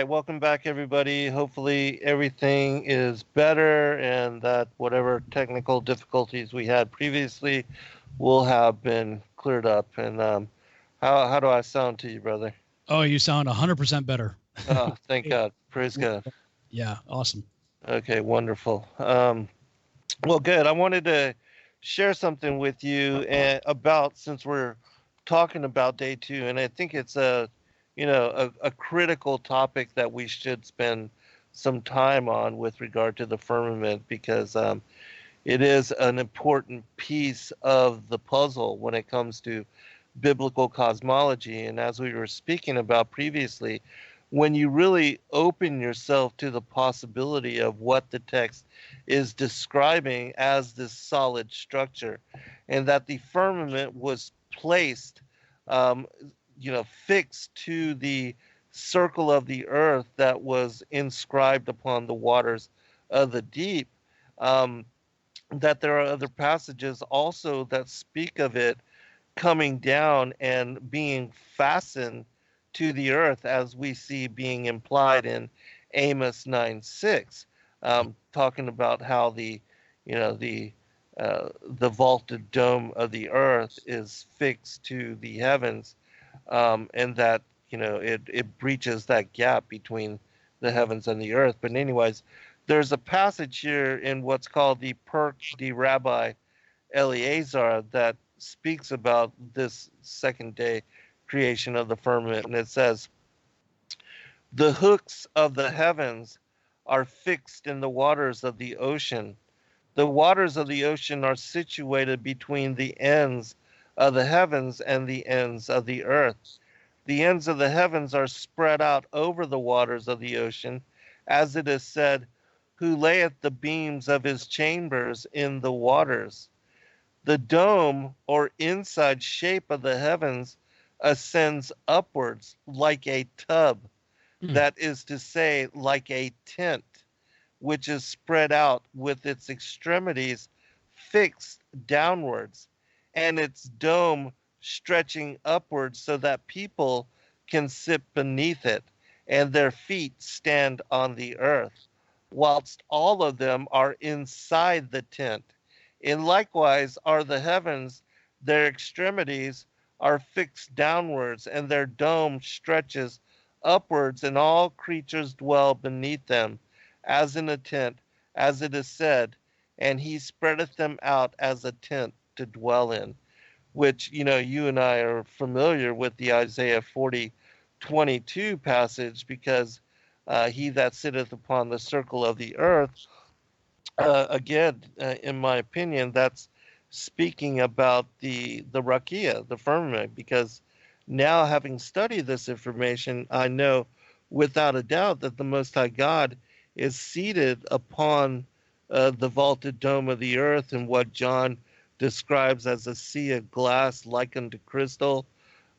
right, welcome back, everybody. Hopefully, everything is better, and that whatever technical difficulties we had previously will have been cleared up. And how do I sound to you, brother? Oh, you sound 100% better. Oh, thank God. Praise God. Yeah, awesome. Okay, wonderful. Well, good. I wanted to share something with you about, since we're talking about day two, and I think it's a critical topic that we should spend some time on with regard to the firmament, because it is an important piece of the puzzle when it comes to biblical cosmology. And as we were speaking about previously, when you really open yourself to the possibility of what the text is describing as this solid structure, and that the firmament was placed, um, fixed to the circle of the earth that was inscribed upon the waters of the deep, um, that there are other passages also that speak of it coming down and being fastened to the earth, as we see being implied in Amos 9:6, talking about how the vaulted dome of the earth is fixed to the heavens, and that it breaches that gap between the heavens and the earth. But anyways, there's a passage here in what's called the Perk de Rabbi Eleazar that speaks about this second day creation of the firmament, and it says, "The hooks of the heavens are fixed in the waters of the ocean. The waters of the ocean are situated between the ends of the heavens and the ends of the earth. The ends of the heavens are spread out over the waters of the ocean, as it is said, who layeth the beams of his chambers in the waters. The dome or inside shape of the heavens ascends upwards like a tub, that is to say, like a tent, which is spread out with its extremities fixed downwards, and its dome stretching upwards so that people can sit beneath it, and their feet stand on the earth, whilst all of them are inside the tent. In likewise are the heavens, their extremities are fixed downwards, and their dome stretches upwards, and all creatures dwell beneath them, as in a tent, as it is said, and he spreadeth them out as a tent to dwell in," which, you and I are familiar with the Isaiah 40:22 passage, because he that sitteth upon the circle of the earth, again, in my opinion, that's speaking about the raqiya, the firmament, because now, having studied this information, I know without a doubt that the Most High God is seated upon the vaulted dome of the earth, and what John describes as a sea of glass like unto crystal.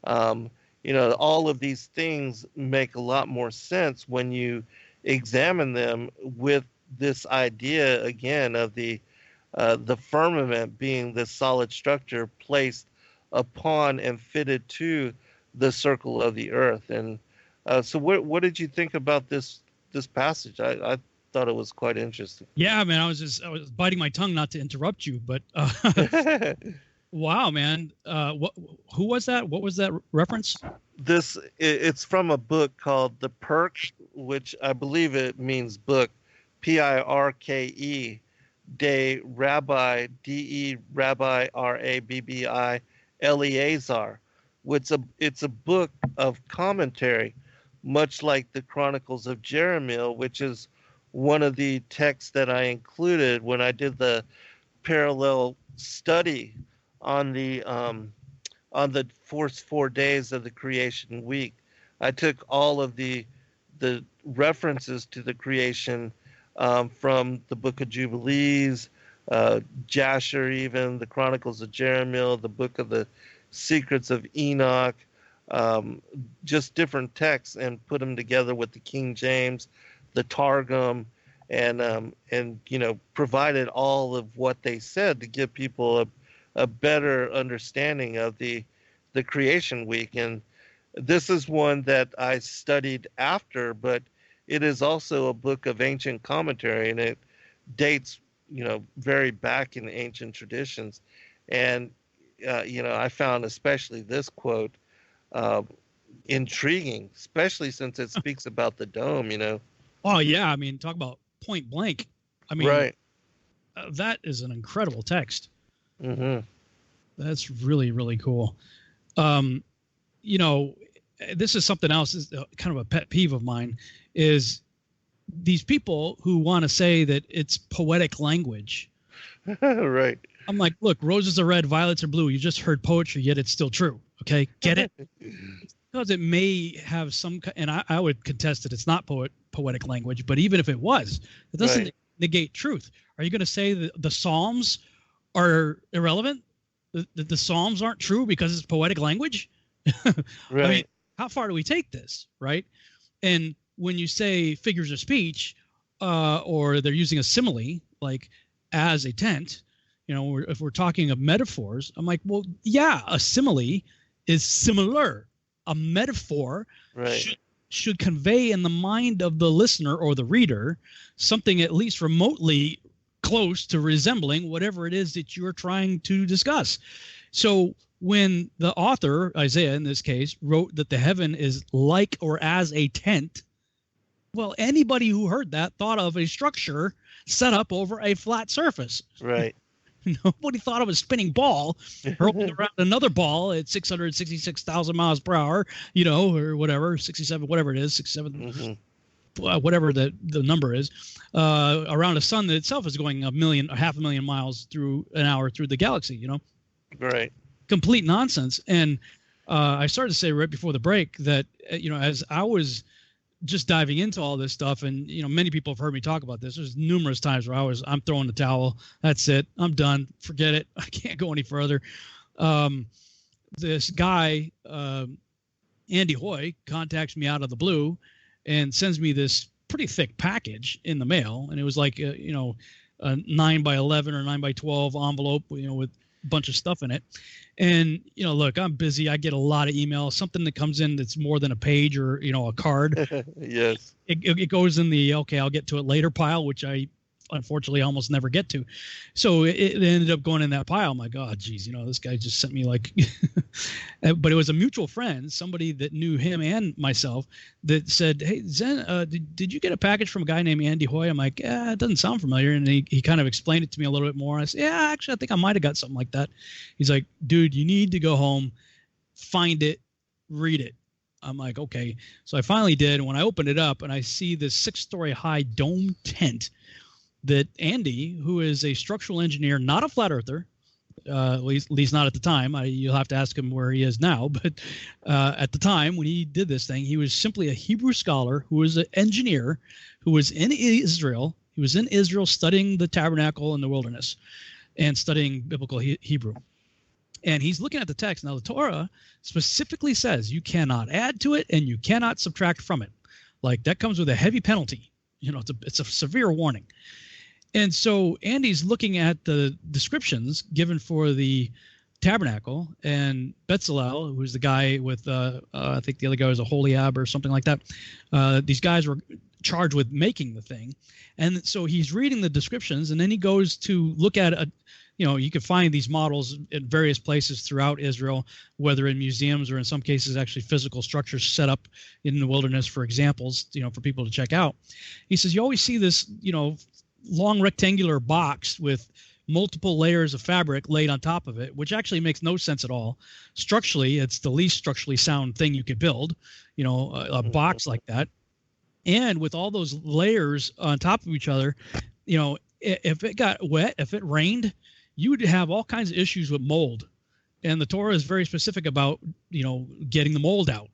All of these things make a lot more sense when you examine them with this idea again of the firmament being this solid structure placed upon and fitted to the circle of the earth. And so what did you think about this passage? I thought it was quite interesting. Yeah, man, I was biting my tongue not to interrupt you, but wow, man. Who was that? What was that reference? It's from a book called The Perk, which I believe it means book, Pirke, de Rabbi, de Rabbi, Rabbi Eleazar. It's a book of commentary, much like the Chronicles of Jeremiah, which is one of the texts that I included when I did the parallel study on the first 4 days of the creation week. I took all of the references to the creation from the Book of Jubilees, Jasher, even the Chronicles of Jeremiah, the Book of the Secrets of Enoch, just different texts, and put them together with the King James, the Targum, and provided all of what they said to give people a better understanding of the creation week. And This is one that I studied after, but it is also a book of ancient commentary, and it dates, very back in ancient traditions. And, I found especially this quote uh, intriguing, especially since it speaks about the dome. Oh yeah, I mean, talk about point blank. I mean, Right. That is an incredible text. Mm-hmm. That's really, really cool. This is something else, is kind of a pet peeve of mine, is these people who want to say that it's poetic language. Right. I'm like, look, roses are red, violets are blue. You just heard poetry, yet it's still true. Okay, get it? Because it may have some, and I would contest that it's not poetic language, but even if it was, it doesn't negate truth. Are you going to say that the Psalms are irrelevant? The Psalms aren't true because it's poetic language? Right. I mean, how far do we take this, right? And when you say figures of speech, or they're using a simile, like as a tent, if we're talking of metaphors, I'm like, well, yeah, a simile is similar. A metaphor should convey in the mind of the listener or the reader something at least remotely close to resembling whatever it is that you're trying to discuss. So when the author, Isaiah in this case, wrote that the heaven is like or as a tent, well, anybody who heard that thought of a structure set up over a flat surface. Right. Nobody thought of a spinning ball hurled around another ball at 666,000 miles per hour, or whatever, 67, whatever it is, 67, whatever the number is, around a sun that itself is going half a million miles through an hour through the galaxy, Right. Complete nonsense. And I started to say right before the break that, as I was just diving into all this stuff, and many people have heard me talk about this. There's numerous times where I'm throwing the towel. That's it. I'm done. Forget it. I can't go any further. This guy, Andy Hoy, contacts me out of the blue and sends me this pretty thick package in the mail, and it was like a 9x11 or 9x12 envelope, with a bunch of stuff in it. And, look, I'm busy. I get a lot of emails, something that comes in that's more than a page or, a card. Yes. It goes in the, okay, I'll get to it later pile, which I unfortunately almost never get to. So it ended up going in that pile. I'm like, oh, geez, this guy just sent me like, but it was a mutual friend, somebody that knew him and myself, that said, hey, Zen, did you get a package from a guy named Andy Hoy? I'm like, yeah, it doesn't sound familiar. And he kind of explained it to me a little bit more. I said, yeah, actually, I think I might have got something like that. He's like, dude, you need to go home, find it, read it. I'm like, okay. So I finally did. And when I opened it up and I see this 6-story high dome tent that Andy, who is a structural engineer, not a flat earther, at least not at the time. You'll have to ask him where he is now. But at the time when he did this thing, he was simply a Hebrew scholar who was an engineer who was in Israel. He was in Israel studying the tabernacle in the wilderness and studying biblical Hebrew. And he's looking at the text. Now, the Torah specifically says you cannot add to it and you cannot subtract from it. Like, that comes with a heavy penalty. It's a severe warning. And so Andy's looking at the descriptions given for the tabernacle, and Bezalel, who's the guy with, I think the other guy was a Holiab or something like that. These guys were charged with making the thing. And so he's reading the descriptions, and then he goes to look at you can find these models in various places throughout Israel, whether in museums or in some cases actually physical structures set up in the wilderness for examples, for people to check out. He says, you always see this, long rectangular box with multiple layers of fabric laid on top of it, which actually makes no sense at all. Structurally, it's the least structurally sound thing you could build, a box like that. And with all those layers on top of each other, if it got wet, if it rained, you would have all kinds of issues with mold. And the Torah is very specific about, getting the mold out,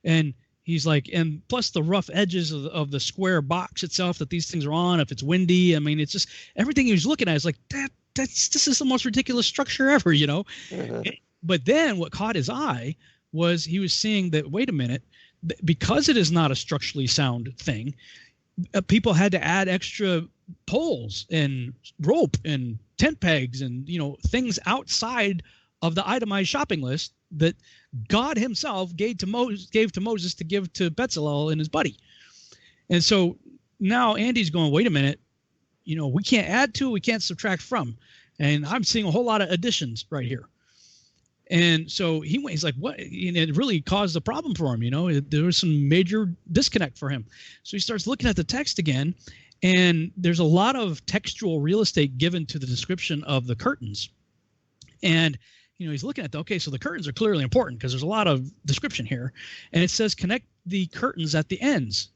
and he's like, and plus the rough edges of the square box itself that these things are on, if it's windy, I mean, it's just everything he was looking at is like, this is the most ridiculous structure ever, But then what caught his eye was he was seeing that, wait a minute, because it is not a structurally sound thing, people had to add extra poles and rope and tent pegs and, things outside of the itemized shopping list that God himself gave to Moses to give to Bezalel and his buddy. And so now Andy's going, wait a minute, we can't add to, we can't subtract from. And I'm seeing a whole lot of additions right here. And so he's like, what? And it really caused a problem for him. There was some major disconnect for him. So he starts looking at the text again, and there's a lot of textual real estate given to the description of the curtains. And, he's looking at okay, so the curtains are clearly important because there's a lot of description here. And it says connect the curtains at the ends,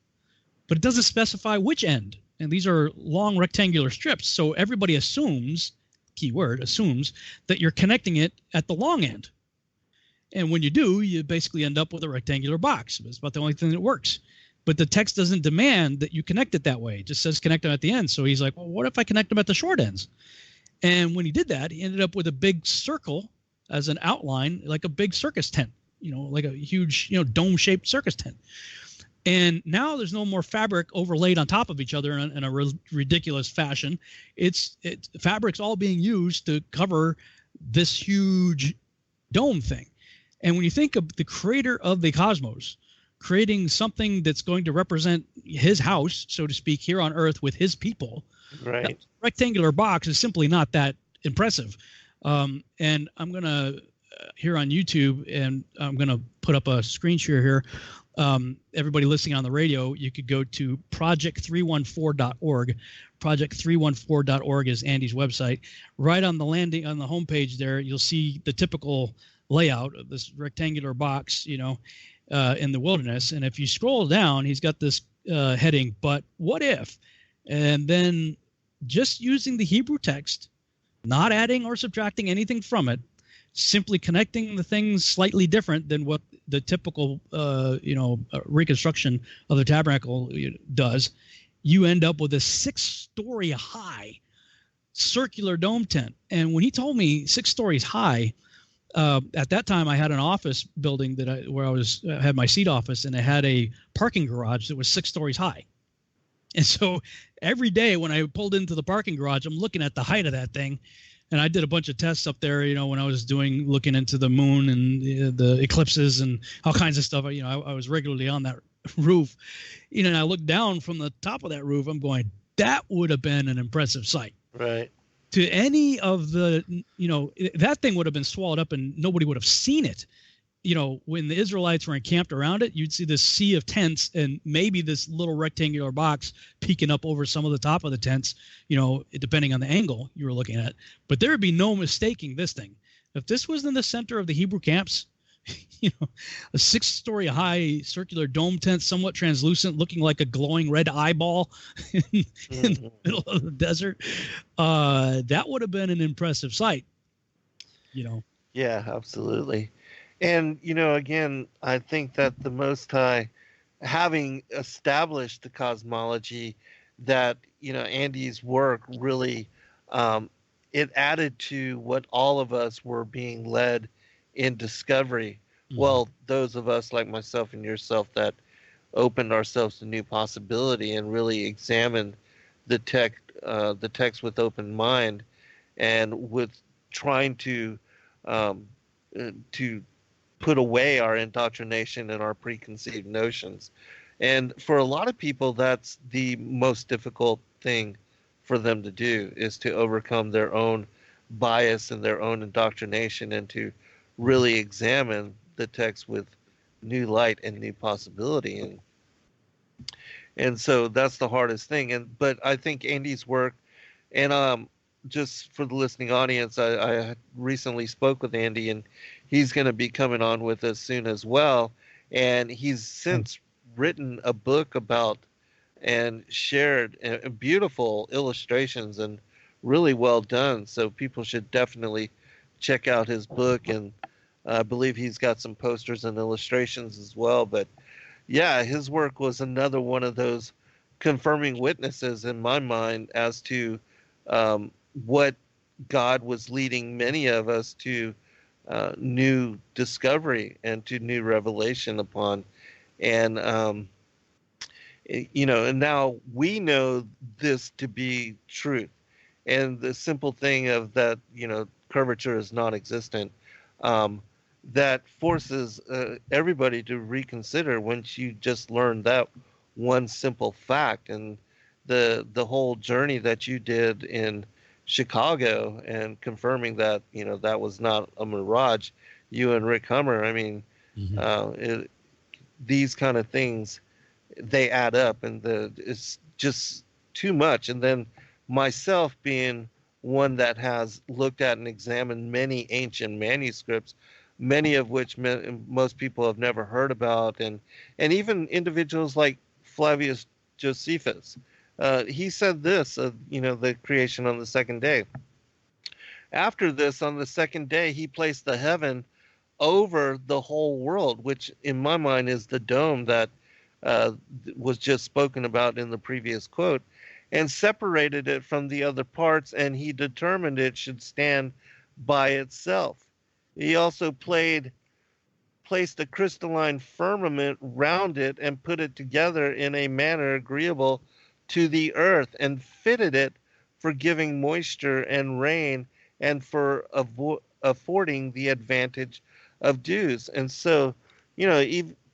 but it doesn't specify which end. And these are long rectangular strips. So everybody assumes, keyword, assumes that you're connecting it at the long end. And when you do, you basically end up with a rectangular box. It's about the only thing that works. But the text doesn't demand that you connect it that way. It just says connect them at the end. So he's like, well, what if I connect them at the short ends? And when he did that, he ended up with a big circle as an outline, like a big circus tent, like a huge, dome-shaped circus tent. And now there's no more fabric overlaid on top of each other in a ridiculous fashion. It's fabric's all being used to cover this huge dome thing. And when you think of the creator of the cosmos creating something that's going to represent his house, so to speak, here on Earth with his people, right? That rectangular box is simply not that impressive. And I'm going to here on YouTube, and I'm going to put up a screen share here. Everybody listening on the radio, you could go to project314.org. Project314.org is Andy's website. Right on the landing on the homepage there, you'll see the typical layout of this rectangular box, in the wilderness. And if you scroll down, he's got this heading, but what if? And then just using the Hebrew text, not adding or subtracting anything from it, simply connecting the things slightly different than what the typical, reconstruction of the tabernacle does, you end up with a 6-story high circular dome tent. And when he told me 6 stories high, at that time I had an office building where I had my seat office, and it had a parking garage that was 6 stories high. And so every day when I pulled into the parking garage, I'm looking at the height of that thing. And I did a bunch of tests up there, when I was looking into the moon and the eclipses and all kinds of stuff. I was regularly on that roof, and I looked down from the top of that roof. I'm going, that would have been an impressive sight. Right. To any of the, that thing would have been swallowed up and nobody would have seen it. When the Israelites were encamped around it, you'd see this sea of tents and maybe this little rectangular box peeking up over some of the top of the tents, depending on the angle you were looking at. But there would be no mistaking this thing. If this was in the center of the Hebrew camps, a 6-story high circular dome tent, somewhat translucent, looking like a glowing red eyeball in the middle of the desert, that would have been an impressive sight. Yeah, absolutely. And, again, I think that the Most High, having established the cosmology, that, Andy's work really, it added to what all of us were being led in discovery. Mm-hmm. Well, those of us like myself and yourself that opened ourselves to new possibility and really examined the text with open mind, and with trying to put away our indoctrination and our preconceived notions. And for a lot of people, that's the most difficult thing for them to do, is to overcome their own bias and their own indoctrination, and to really examine the text with new light and new possibility. And so that's the hardest thing. But I think Andy's work, and just for the listening audience, I recently spoke with Andy, and he's going to be coming on with us soon as well. And he's since written a book about and shared beautiful illustrations and really well done. So people should definitely check out his book. And I believe he's got some posters and illustrations as well. But yeah, his work was another one of those confirming witnesses in my mind as to what God was leading many of us to new discovery and to new revelation upon. And, and now we know this to be truth. And the simple thing of that, curvature is non-existent. That forces everybody to reconsider once you just learn that one simple fact. And the whole journey that you did in Chicago and confirming that that was not a mirage, you and Rick Hummer. I mean, these kind of things, they add up, and it's just too much. And then myself being one that has looked at and examined many ancient manuscripts, many of which most people have never heard about, and even individuals like Flavius Josephus. He said this, the creation on the second day. After this, on the second day, he placed the heaven over the whole world, which in my mind is the dome that was just spoken about in the previous quote, and separated it from the other parts, and he determined it should stand by itself. He also placed a crystalline firmament round it and put it together in a manner agreeable to the earth, and fitted it for giving moisture and rain, and for affording the advantage of dews. And so,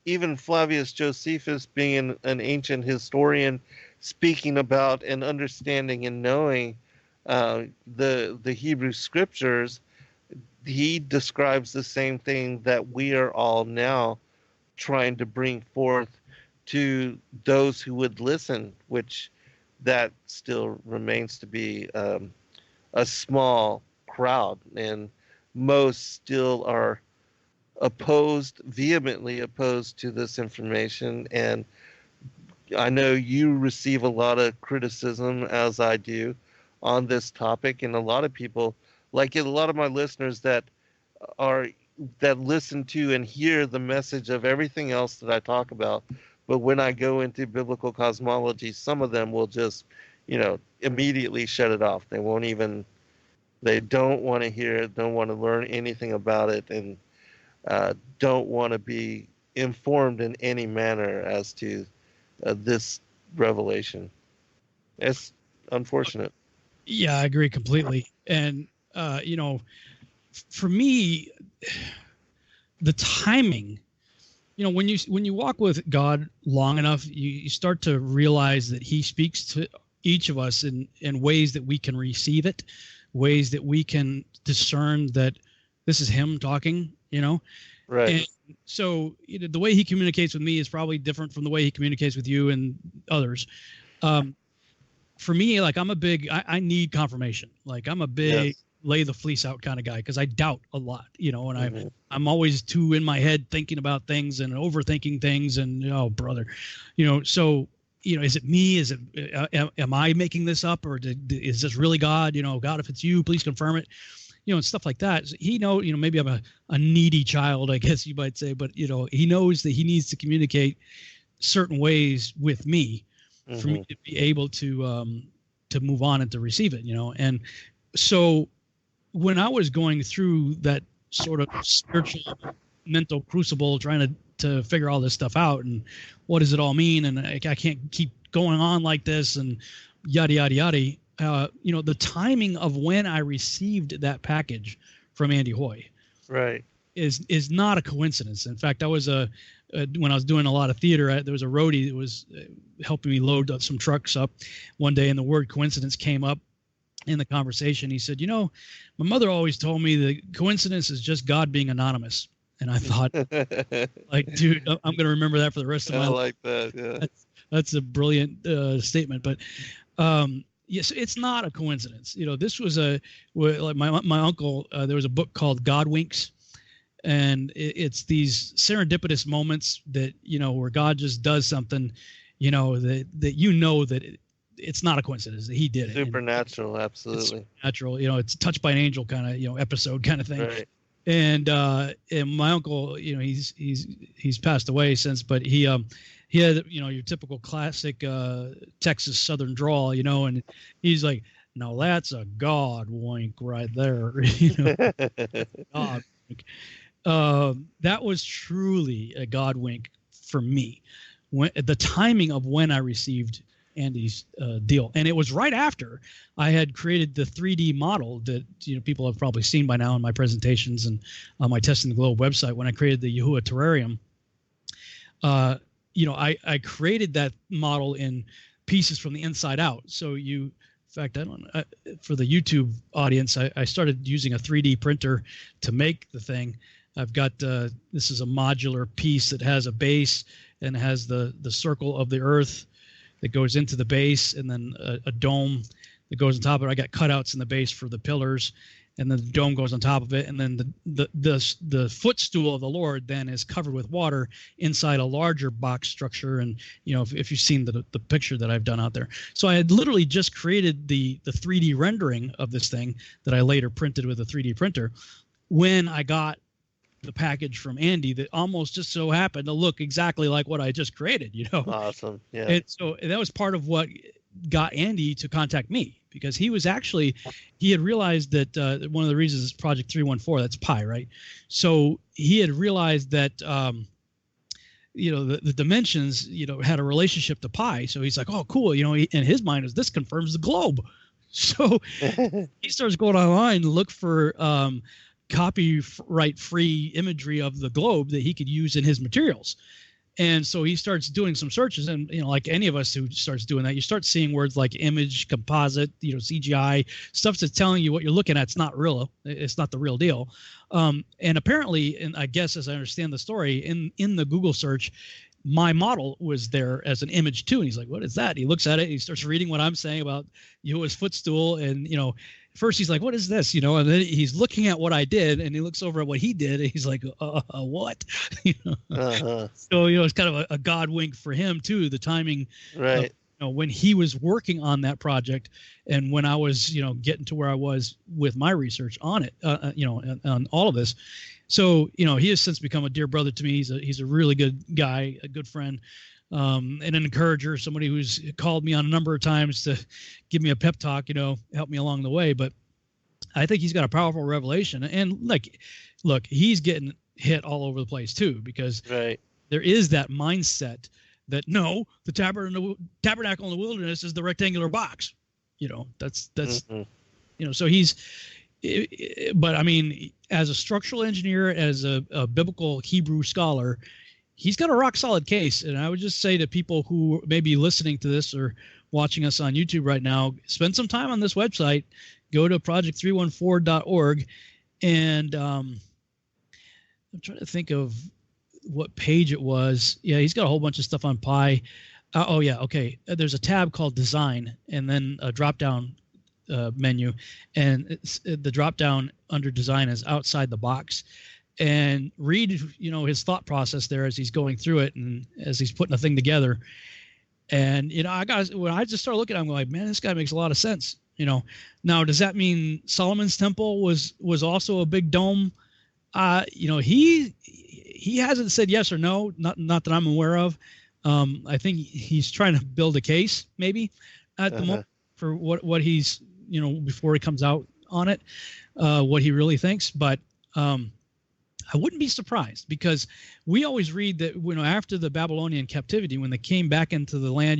even Flavius Josephus, being an ancient historian, speaking about and understanding and knowing the Hebrew scriptures, he describes the same thing that we are all now trying to bring forth to those who would listen, which that still remains to be a small crowd, and most still are vehemently opposed to this information. And I know you receive a lot of criticism, as I do, on this topic, and a lot of people, like a lot of my listeners that listen to and hear the message of everything else that I talk about, but when I go into biblical cosmology, some of them will just, immediately shut it off. They don't want to hear it, don't want to learn anything about it, and don't want to be informed in any manner as to this revelation. It's unfortunate. Yeah, I agree completely. And, for me, the timing, when you walk with God long enough, you start to realize that he speaks to each of us in ways that we can receive it, ways that we can discern that this is him talking, Right. And so the way he communicates with me is probably different from the way he communicates with you and others. For me, like I need confirmation. Like I'm a big Yes. lay the fleece out kind of guy, because I doubt a lot, and I'm always too in my head thinking about things and overthinking things, and oh brother, so is it me? Is it am I making this up, or is this really God? God, if it's you, please confirm it. And stuff like that. So maybe I'm a needy child, I guess you might say, but he knows that he needs to communicate certain ways with me for me to be able to move on and to receive it, And so when I was going through that sort of spiritual mental crucible, trying to figure all this stuff out, and what does it all mean, and I can't keep going on like this, and yada yada yada. The timing of when I received that package from Andy Hoy, Right, is not a coincidence. In fact, I was when I was doing a lot of theater, there was a roadie that was helping me load up some trucks up one day, and the word coincidence came up in the conversation. He said, my mother always told me that coincidence is just God being anonymous. And I thought, like, dude, I'm going to remember that for the rest of my life. I like that. Yeah. That's a brilliant statement. But yes, it's not a coincidence. This was like my uncle, there was a book called God Winks. And it's these serendipitous moments that, where God just does something, that it's not a coincidence that he did it. Supernatural, absolutely. Supernatural, it's touched by an angel kind of, episode kind of thing. Right. And my uncle, he's passed away since, but he had, your typical classic Texas Southern drawl, and he's like, now that's a God wink right there. God wink. That was truly a God wink for me. When the timing of when I received Andy's deal. And it was right after I had created the 3D model that people have probably seen by now in my presentations and on my Testing the Globe website. When I created the Yahuwah terrarium, I created that model in pieces from the inside out. So in fact, for the YouTube audience, I started using a 3D printer to make the thing. I've got this is a modular piece that has a base and has the circle of the earth that goes into the base, and then a dome that goes on top of it. I got cutouts in the base for the pillars, and then the dome goes on top of it, and then the footstool of the Lord then is covered with water inside a larger box structure. And if you've seen the picture that I've done out there, so I had literally just created the 3D rendering of this thing that I later printed with a 3D printer when I got the package from Andy that almost just so happened to look exactly like what I just created. Awesome. Yeah. And so that was part of what got Andy to contact me, because he had realized that one of the reasons is Project 314, that's pi, right? So he had realized that the dimensions had a relationship to pi. So he's like, oh cool, in his mind is this confirms the globe. So he starts going online to look for copyright free imagery of the globe that he could use in his materials. And so he starts doing some searches, and like any of us who starts doing that, you start seeing words like image, composite, CGI, stuff that's telling you what you're looking at. It's not real. It's not the real deal. And apparently, and I guess as I understand the story, in the Google search, my model was there as an image too. And he's like, what is that? He looks at it, and he starts reading what I'm saying about Yahuwah's footstool. And, first he's like, what is this? And then he's looking at what I did, and he looks over at what he did, and he's like, what? So, it's kind of a God wink for him too, the timing, right? When he was working on that project, and when I was, getting to where I was with my research on it, on all of this. So, he has since become a dear brother to me. He's a really good guy, a good friend, and an encourager, somebody who's called me on a number of times to give me a pep talk, help me along the way. But I think he's got a powerful revelation. And look, he's getting hit all over the place too, because there is that mindset that no, the tabernacle in the wilderness is the rectangular box. That's so but I mean, as a structural engineer, as a biblical Hebrew scholar, he's got a rock solid case. And I would just say to people who may be listening to this or watching us on YouTube right now, spend some time on this website, go to project314.org. And I'm trying to think of what page it was. Yeah, he's got a whole bunch of stuff on pi. Oh yeah. Okay. There's a tab called design, and then a drop down menu, and the drop down under design is outside the box. And read his thought process there as he's going through it and as he's putting a thing together. And when I just started looking at him, I'm like, man, this guy makes a lot of sense. Now does that mean Solomon's temple was also a big dome? He hasn't said yes or no, not that I'm aware of. I think he's trying to build a case maybe at the moment for what he's before he comes out on it, what he really thinks. But I wouldn't be surprised, because we always read that after the Babylonian captivity, when they came back into the land,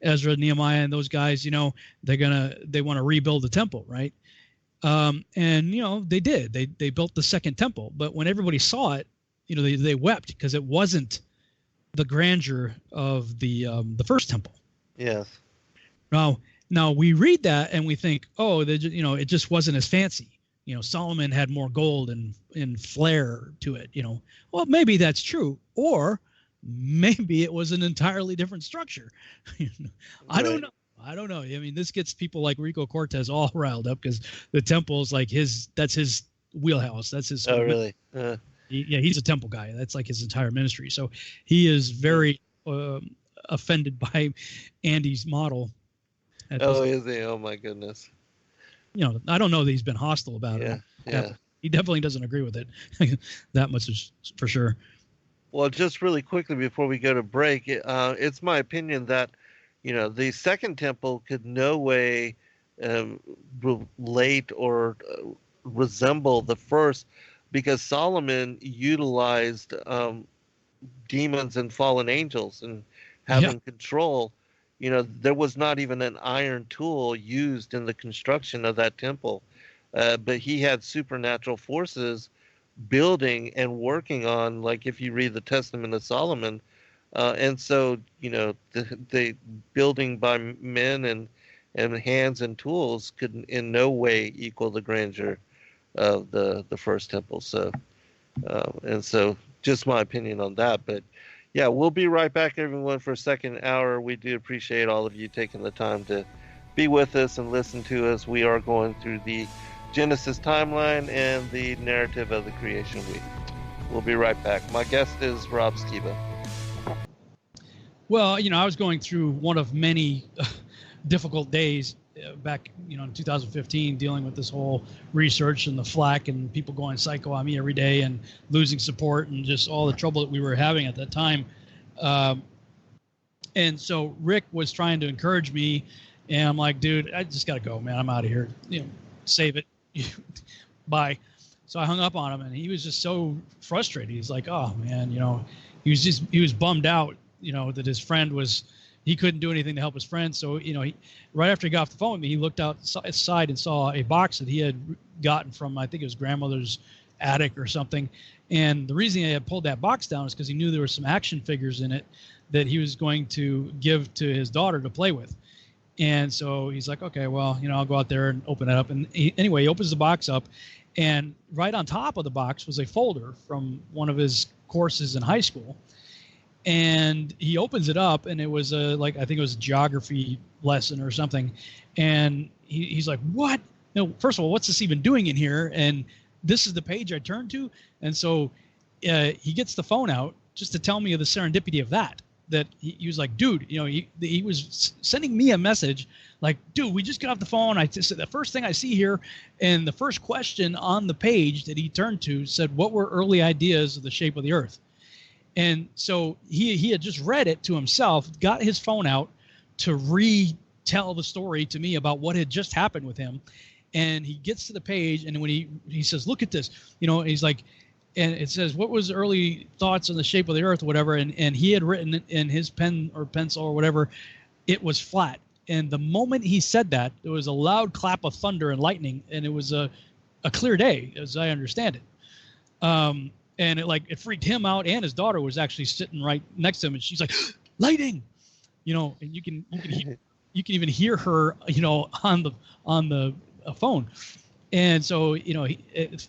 Ezra, Nehemiah, and those guys, they want to rebuild the temple, right? And they did. They built the second temple, but when everybody saw it, they wept, because it wasn't the grandeur of the first temple. Yes. Now we read that and we think, oh, it just wasn't as fancy. Solomon had more gold and flair to it. Well, maybe that's true, or maybe it was an entirely different structure. I don't know. I mean, this gets people like Rico Cortez all riled up, because the temple is like that's his wheelhouse. That's his. Oh, really? He's a temple guy. That's like his entire ministry. So he is very offended by Andy's model. Oh, is he? Oh, my goodness. I don't know that he's been hostile about it. Yeah. He definitely doesn't agree with it. That much is for sure. Well, just really quickly before we go to break, it's my opinion that, the second temple could no way relate or resemble the first, because Solomon utilized demons and fallen angels and having control. there was not even an iron tool used in the construction of that temple. But he had supernatural forces building and working on, like if you read the Testament of Solomon. And so, the building by men and hands and tools could in no way equal the grandeur of the first temple. So, and so just my opinion on that. But yeah, we'll be right back, everyone, for a second hour. We do appreciate all of you taking the time to be with us and listen to us. We are going through the Genesis timeline and the narrative of the creation week. We'll be right back. My guest is Rob Skiba. Well, I was going through one of many difficult days back, in 2015, dealing with this whole research and the flack and people going psycho on me every day and losing support and just all the trouble that we were having at that time. And so Rick was trying to encourage me, and I'm like, dude, I just got to go, man. I'm out of here. Save it. Bye. So I hung up on him, and he was just so frustrated. He's like, oh man, he was bummed out, that his friend he couldn't do anything to help his friend. So, right after he got off the phone with me, he looked outside and saw a box that he had gotten from, I think it was grandmother's attic or something. And the reason he had pulled that box down is because he knew there were some action figures in it that he was going to give to his daughter to play with. And so he's like, okay, well, I'll go out there and open it up. And anyway, he opens the box up, and right on top of the box was a folder from one of his courses in high school. And he opens it up, and it was I think it was a geography lesson or something. And he's like, what? First of all, what's this even doing in here? And this is the page I turned to. And so he gets the phone out just to tell me of the serendipity of that he was like, dude, he was sending me a message like, dude, we just got off the phone. I just said the first thing I see here, and the first question on the page that he turned to said, what were early ideas of the shape of the earth? And so he had just read it to himself, got his phone out to retell the story to me about what had just happened with him. And he gets to the page, and when he says, look at this, he's like, and it says, what was early thoughts on the shape of the earth or whatever. And he had written in his pen or pencil or whatever, it was flat. And the moment he said that, there was a loud clap of thunder and lightning, and it was a clear day, as I understand it. And it freaked him out, and his daughter was actually sitting right next to him, and she's like, lightning, and you can even hear her, on the phone. And so,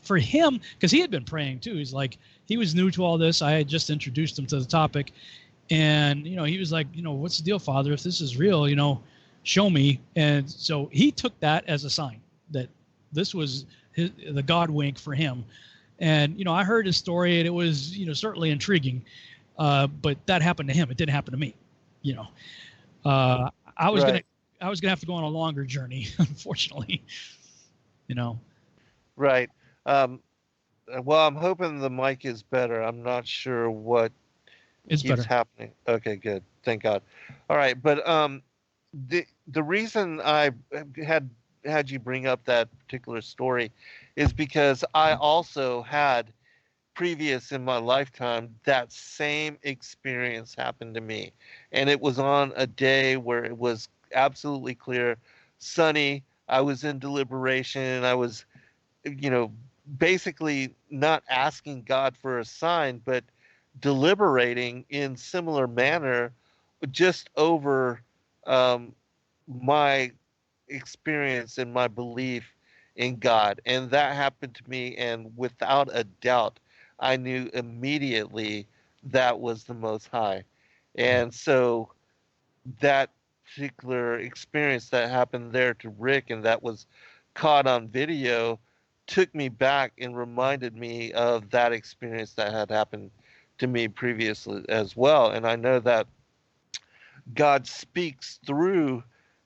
for him, because he had been praying too, he's like, he was new to all this. I had just introduced him to the topic, and he was like, what's the deal, Father? If this is real, show me. And so he took that as a sign that this was the God wink for him. And, I heard his story, and it was, certainly intriguing. But that happened to him. It didn't happen to me. I was going to have to go on a longer journey, unfortunately, Right. Well, I'm hoping the mic is better. I'm not sure what keeps happening. Okay, good. Thank God. All right. But the reason I had you bring up that particular story is because I also had previous in my lifetime that same experience happened to me, and it was on a day where it was absolutely clear, sunny. I was in deliberation. I was, basically not asking God for a sign, but deliberating in similar manner just over my experience and my belief in God. And that happened to me, and without a doubt, I knew immediately that was the Most High. And so that particular experience that happened there to Rick, and that was caught on video, took me back and reminded me of that experience that had happened to me previously as well. And I know that God speaks through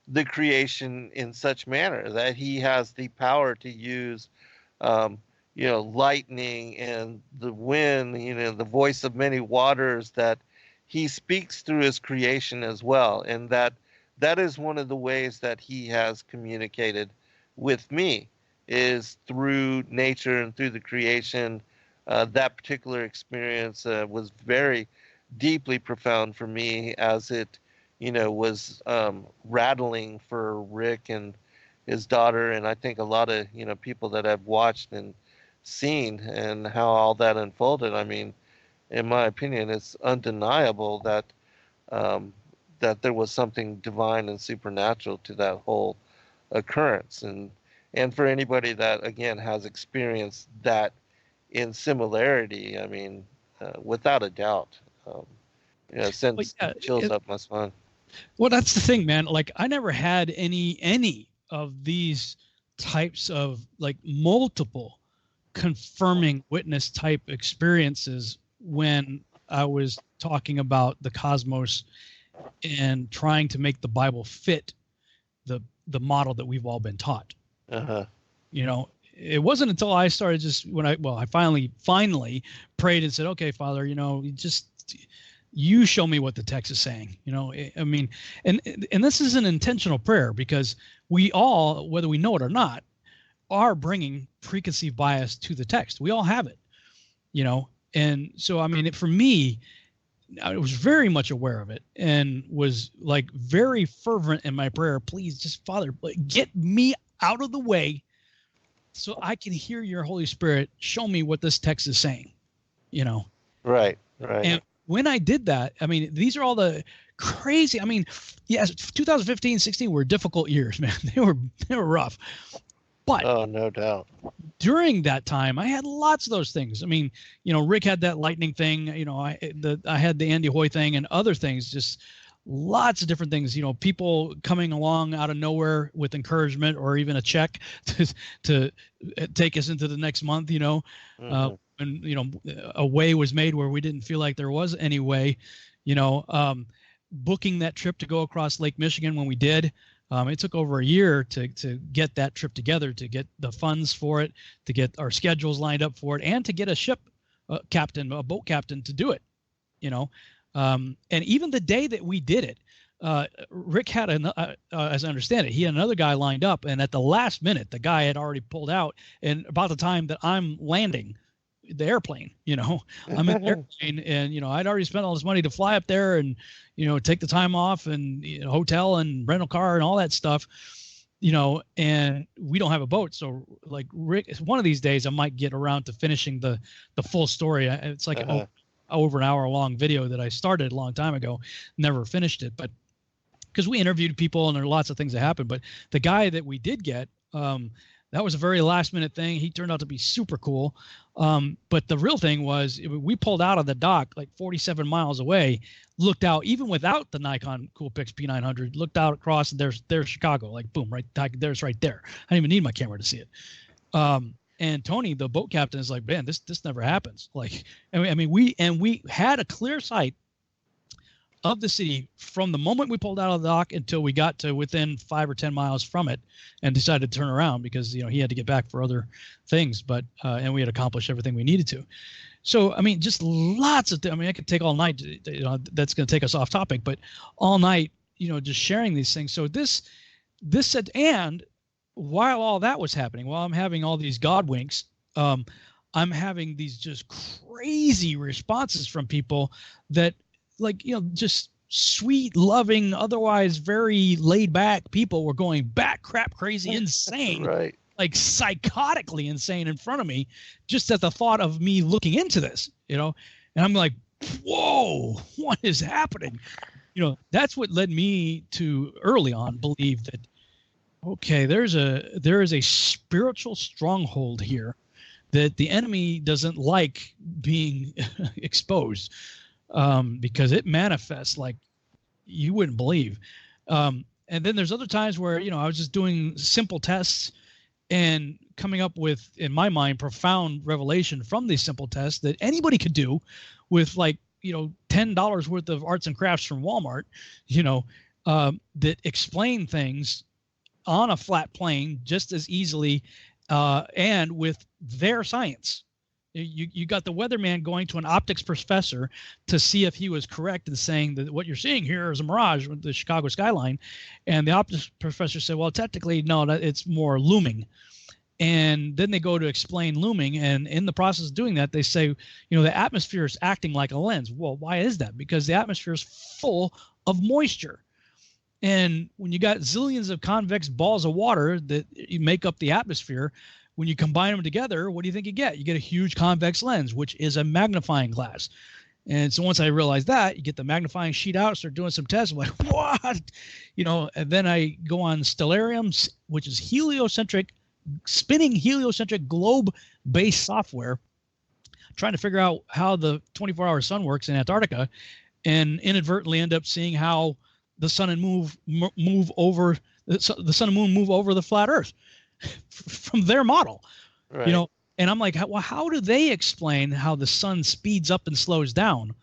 the creation in such manner that he has the power to use lightning and the wind, the voice of many waters, that he speaks through his creation as well. And that is one of the ways that he has communicated with me, is through nature and through the creation. That particular experience was very deeply profound for me, as it was rattling for Rick and his daughter, and I think a lot of people that have watched and seen and how all that unfolded. I mean, in my opinion, it's undeniable that um, that there was something divine and supernatural to that whole occurrence, and for anybody that again has experienced that in similarity, I mean, without a doubt, sends chills up my spine. Well, that's the thing, man. Like, I never had any of these types of like multiple confirming witness type experiences when I was talking about the cosmos and trying to make the Bible fit the model that we've all been taught. Uh-huh. It wasn't until I started I finally prayed and said, okay, Father, you show me what the text is saying. I mean, and this is an intentional prayer, because we all, whether we know it or not, are bringing preconceived bias to the text. We all have it, and so, I mean, for me, I was very much aware of it and was like very fervent in my prayer. Please, just Father, get me out of the way so I can hear your Holy Spirit show me what this text is saying, Right. And when I did that, I mean, these are all the crazy, I mean, yes, 2015, 16 were difficult years, man. They were rough. But oh, no doubt. During that time, I had lots of those things. I mean, Rick had that lightning thing. I had the Andy Hoy thing and other things. Just lots of different things. People coming along out of nowhere with encouragement or even a check to take us into the next month. Mm-hmm. And a way was made where we didn't feel like there was any way. Booking that trip to go across Lake Michigan when we did. It took over a year to get that trip together, to get the funds for it, to get our schedules lined up for it, and to get a boat captain to do it, and even the day that we did it, Rick had, as I understand it, he had another guy lined up, and at the last minute, the guy had already pulled out, and about the time that I'm landing the airplane, I'm in the airplane, and I'd already spent all this money to fly up there and take the time off and hotel and rental car and all that stuff, and we don't have a boat. So like Rick, one of these days I might get around to finishing the full story. It's like over an hour long video that I started a long time ago, never finished it, but because we interviewed people and there are lots of things that happened. But the guy that we did get, that was a very last minute thing. He turned out to be super cool. But the real thing was we pulled out of the dock like 47 miles away, looked out, even without the Nikon Coolpix P900, looked out across, and there's Chicago, like boom, right there. I didn't even need my camera to see it. And Tony, the boat captain, is like, man, this never happens. Like, I mean, we had a clear sight of the city from the moment we pulled out of the dock until we got to within 5 or 10 miles from it, and decided to turn around because he had to get back for other things. But and we had accomplished everything we needed to. So I mean, just lots of. I mean, I could take all night. That's going to take us off topic, but all night, just sharing these things. So this said, and while all that was happening, while I'm having all these God winks, I'm having these just crazy responses from people that, like, just sweet, loving, otherwise very laid back people were going bat crap crazy, insane, right? Like psychotically insane in front of me, just at the thought of me looking into this, and I'm like, whoa, what is happening? That's what led me to early on believe that, okay, there is a spiritual stronghold here that the enemy doesn't like being exposed, because it manifests like you wouldn't believe. And then there's other times where, I was just doing simple tests and coming up with, in my mind, profound revelation from these simple tests that anybody could do with like, $10 worth of arts and crafts from Walmart, that explain things on a flat plane just as easily, and with their science. You got the weatherman going to an optics professor to see if he was correct in saying that what you're seeing here is a mirage with the Chicago skyline. And the optics professor said, well, technically, no, it's more looming. And then they go to explain looming. And in the process of doing that, they say, the atmosphere is acting like a lens. Well, why is that? Because the atmosphere is full of moisture. And when you got zillions of convex balls of water that you make up the atmosphere, when you combine them together, what do you think you get? You get a huge convex lens, which is a magnifying glass. And so once I realized that, you get the magnifying sheet out, start doing some tests. I'm like, what? And then I go on Stellarium, which is spinning heliocentric globe-based software, trying to figure out how the 24-hour sun works in Antarctica, and inadvertently end up seeing how the sun and move over the sun and moon move over the flat Earth from their model. Right. And I'm like, well, how do they explain how the sun speeds up and slows down?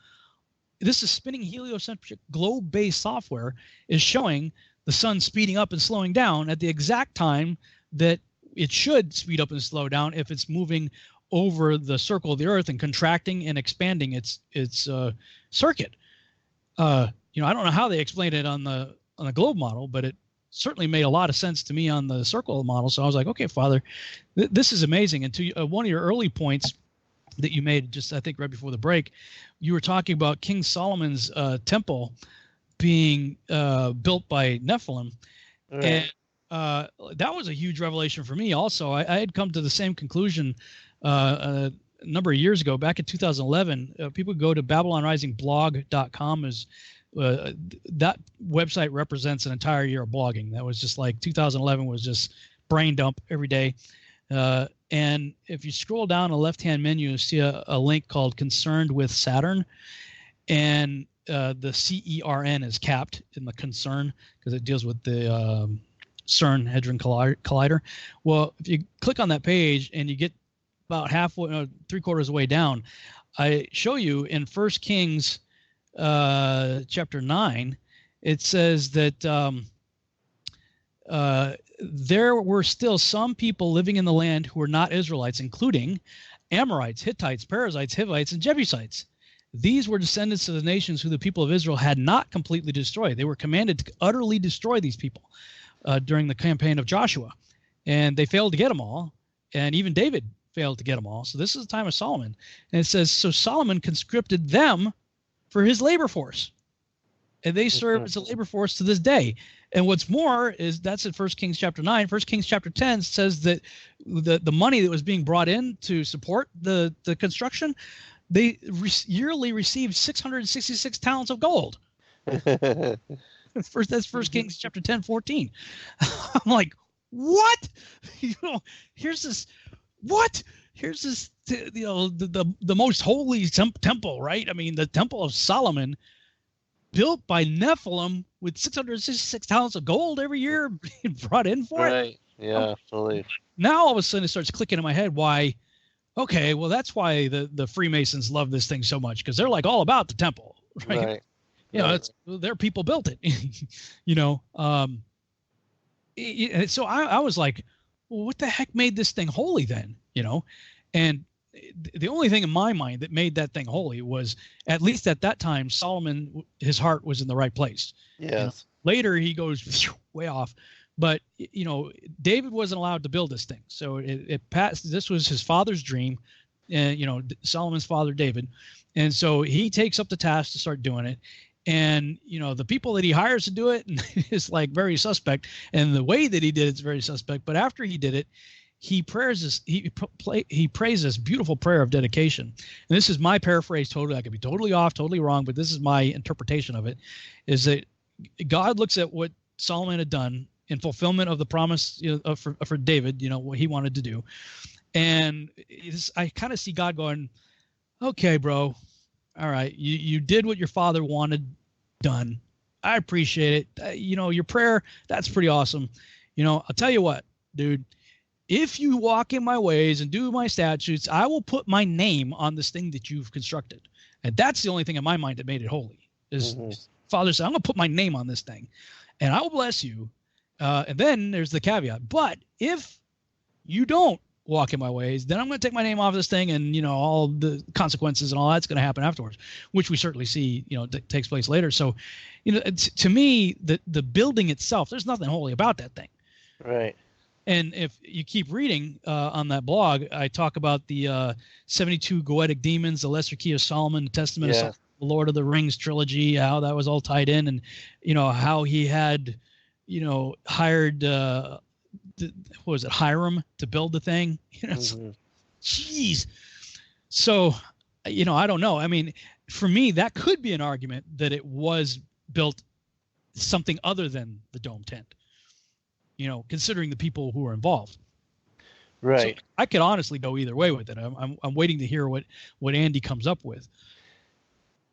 This is spinning heliocentric globe-based software is showing the sun speeding up and slowing down at the exact time that it should speed up and slow down if it's moving over the circle of the Earth and contracting and expanding its circuit. I don't know how they explained it on the globe model, but it certainly made a lot of sense to me on the circle model. So I was like, okay, Father, this is amazing. And to one of your early points that you made just, I think, right before the break, you were talking about King Solomon's temple being built by Nephilim. Right. And that was a huge revelation for me also. I had come to the same conclusion a number of years ago, back in 2011. People go to BabylonRisingBlog.com as that website represents an entire year of blogging. That was just like 2011 was just brain dump every day. And if you scroll down the left-hand menu, you see a link called Concerned with Saturn. And the CERN is capped in the concern because it deals with the CERN Hadron Collider. Well, if you click on that page and you get about halfway, 3/4 of the way down, I show you in 1 Kings chapter 9, it says that there were still some people living in the land who were not Israelites, including Amorites, Hittites, Perizzites, Hivites, and Jebusites. These were descendants of the nations who the people of Israel had not completely destroyed. They were commanded to utterly destroy these people during the campaign of Joshua, and they failed to get them all, and even David failed to get them all. So this is the time of Solomon, and it says, so Solomon conscripted them for his labor force, and they serve as a labor force to this day. And what's more is that's in 1 Kings chapter 9. 1 Kings chapter 10 says that the money that was being brought in to support the construction, they yearly received 666 talents of gold. That's 1 Kings chapter 10, 14. I'm like, what? Here's this. What? Here's this. The most holy temple, right? I mean, the Temple of Solomon, built by Nephilim with 666 talents of gold every year being brought in for it. Right. Yeah, absolutely. Now all of a sudden it starts clicking in my head why. Okay, well that's why the Freemasons love this thing so much, because they're like all about the temple, right? It's their people built it, so I was like, well, what the heck made this thing holy then, And the only thing in my mind that made that thing holy was, at least at that time, Solomon, his heart was in the right place. Yes. Later he goes way off. But, David wasn't allowed to build this thing. So it passed. This was his father's dream, Solomon's father, David. And so he takes up the task to start doing it. And, the people that he hires to do it is like very suspect. And the way that he did it's very suspect. But after he did it, he prays this beautiful prayer of dedication. And this is my paraphrase totally. I could be totally off, totally wrong, but this is my interpretation of it, is that God looks at what Solomon had done in fulfillment of the promise for David, what he wanted to do. And I kind of see God going, okay, bro, all right, you did what your father wanted done. I appreciate it. Your prayer, that's pretty awesome. I'll tell you what, dude, if you walk in my ways and do my statutes, I will put my name on this thing that you've constructed. And that's the only thing in my mind that made it holy, is Father said, I'm going to put my name on this thing and I will bless you. And then there's the caveat. But if you don't walk in my ways, then I'm going to take my name off this thing, and all the consequences and all that's going to happen afterwards, which we certainly see takes place later. So to me, the building itself, there's nothing holy about that thing, right? And if you keep reading on that blog, I talk about the 72 goetic demons, the lesser key of Solomon, the testament of Solomon, Lord of the Rings trilogy, how that was all tied in, and how he had hired what was it, Hiram, to build the thing. Jeez. So I don't know. I mean, for me, that could be an argument that it was built something other than the dome tent, considering the people who were involved. Right. So I could honestly go either way with it. I'm waiting to hear what Andy comes up with.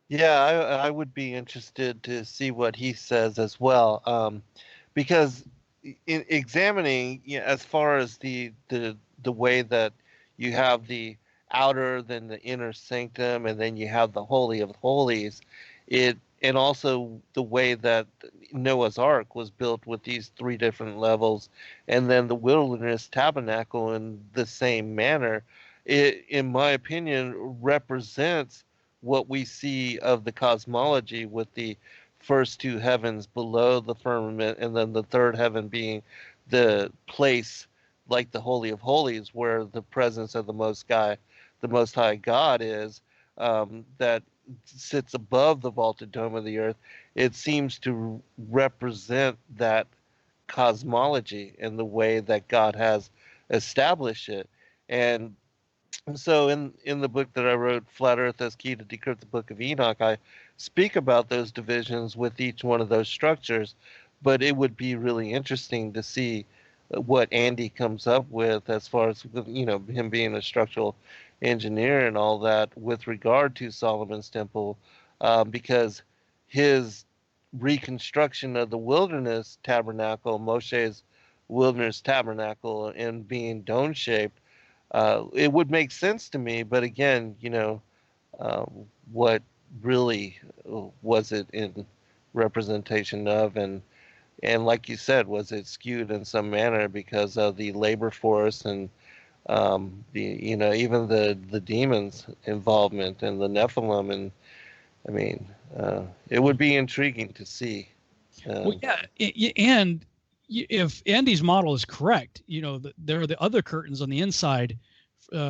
Yeah, I would be interested to see what he says as well, because in examining, as far as the way that you have the outer, then the inner sanctum, and then you have the Holy of Holies, and also the way that Noah's Ark was built with these 3 different levels, and then the wilderness tabernacle in the same manner, it, in my opinion, represents what we see of the cosmology, with the first 2 heavens below the firmament, and then the 3rd heaven being the place like the Holy of Holies, where the presence of the Most High God is, that sits above the vaulted dome of the earth. It seems to represent that cosmology and the way that God has established it. And so in the book that I wrote, Flat Earth as Key to Decrypt the Book of Enoch, I speak about those divisions with each one of those structures, but it would be really interesting to see what Andy comes up with as far as, him being a structural engineer and all that with regard to Solomon's temple, because his reconstruction of the wilderness tabernacle, Moshe's wilderness tabernacle, and being dome shaped, it would make sense to me. But again, what really was it in representation of, and like you said, was it skewed in some manner because of the labor force and even the demons' involvement and the Nephilim? And I mean, it would be intriguing to see. Well, yeah, and if Andy's model is correct, there are the other curtains on the inside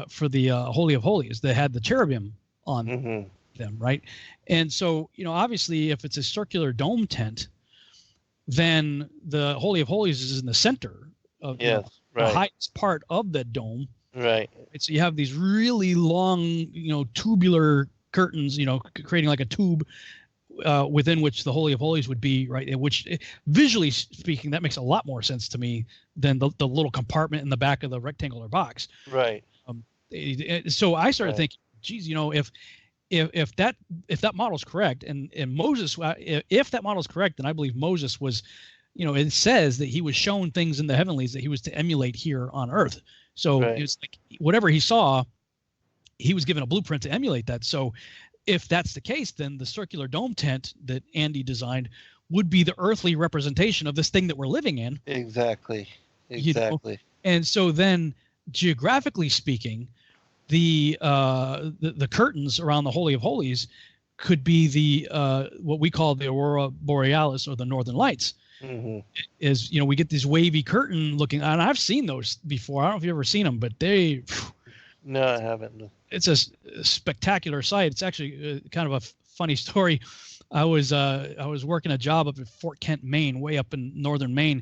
for the Holy of Holies that had the cherubim on them, right? And so, obviously, if it's a circular dome tent, then the Holy of Holies is in the center of the highest part of the dome. Right. So you have these really long, tubular curtains, creating like a tube within which the Holy of Holies would be, right? Which, visually speaking, that makes a lot more sense to me than the little compartment in the back of the rectangular box. Right. So I started thinking, geez, if that model is correct, and Moses, if that model is correct, then I believe Moses was, it says that he was shown things in the heavenlies that he was to emulate here on earth. So it was like whatever he saw, he was given a blueprint to emulate that. So if that's the case, then the circular dome tent that Andy designed would be the earthly representation of this thing that we're living in. Exactly. And so then, geographically speaking, the curtains around the Holy of Holies could be the what we call the Aurora Borealis, or the Northern Lights. Is we get these wavy curtain looking, and I've seen those before. I don't know if you've ever seen them, but they. No, I haven't. It's a spectacular sight. It's actually kind of a funny story. I was working a job up at Fort Kent, Maine, way up in northern Maine,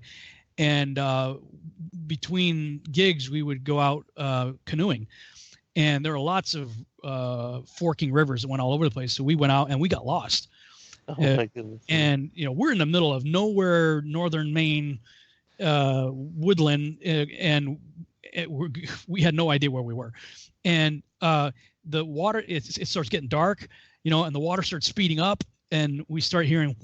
and between gigs we would go out canoeing, and there were lots of forking rivers that went all over the place. So we went out and we got lost. Oh my goodness! And we're in the middle of nowhere, northern Maine, woodland, and we had no idea where we were. And the water, it starts getting dark, and the water starts speeding up, and we start hearing.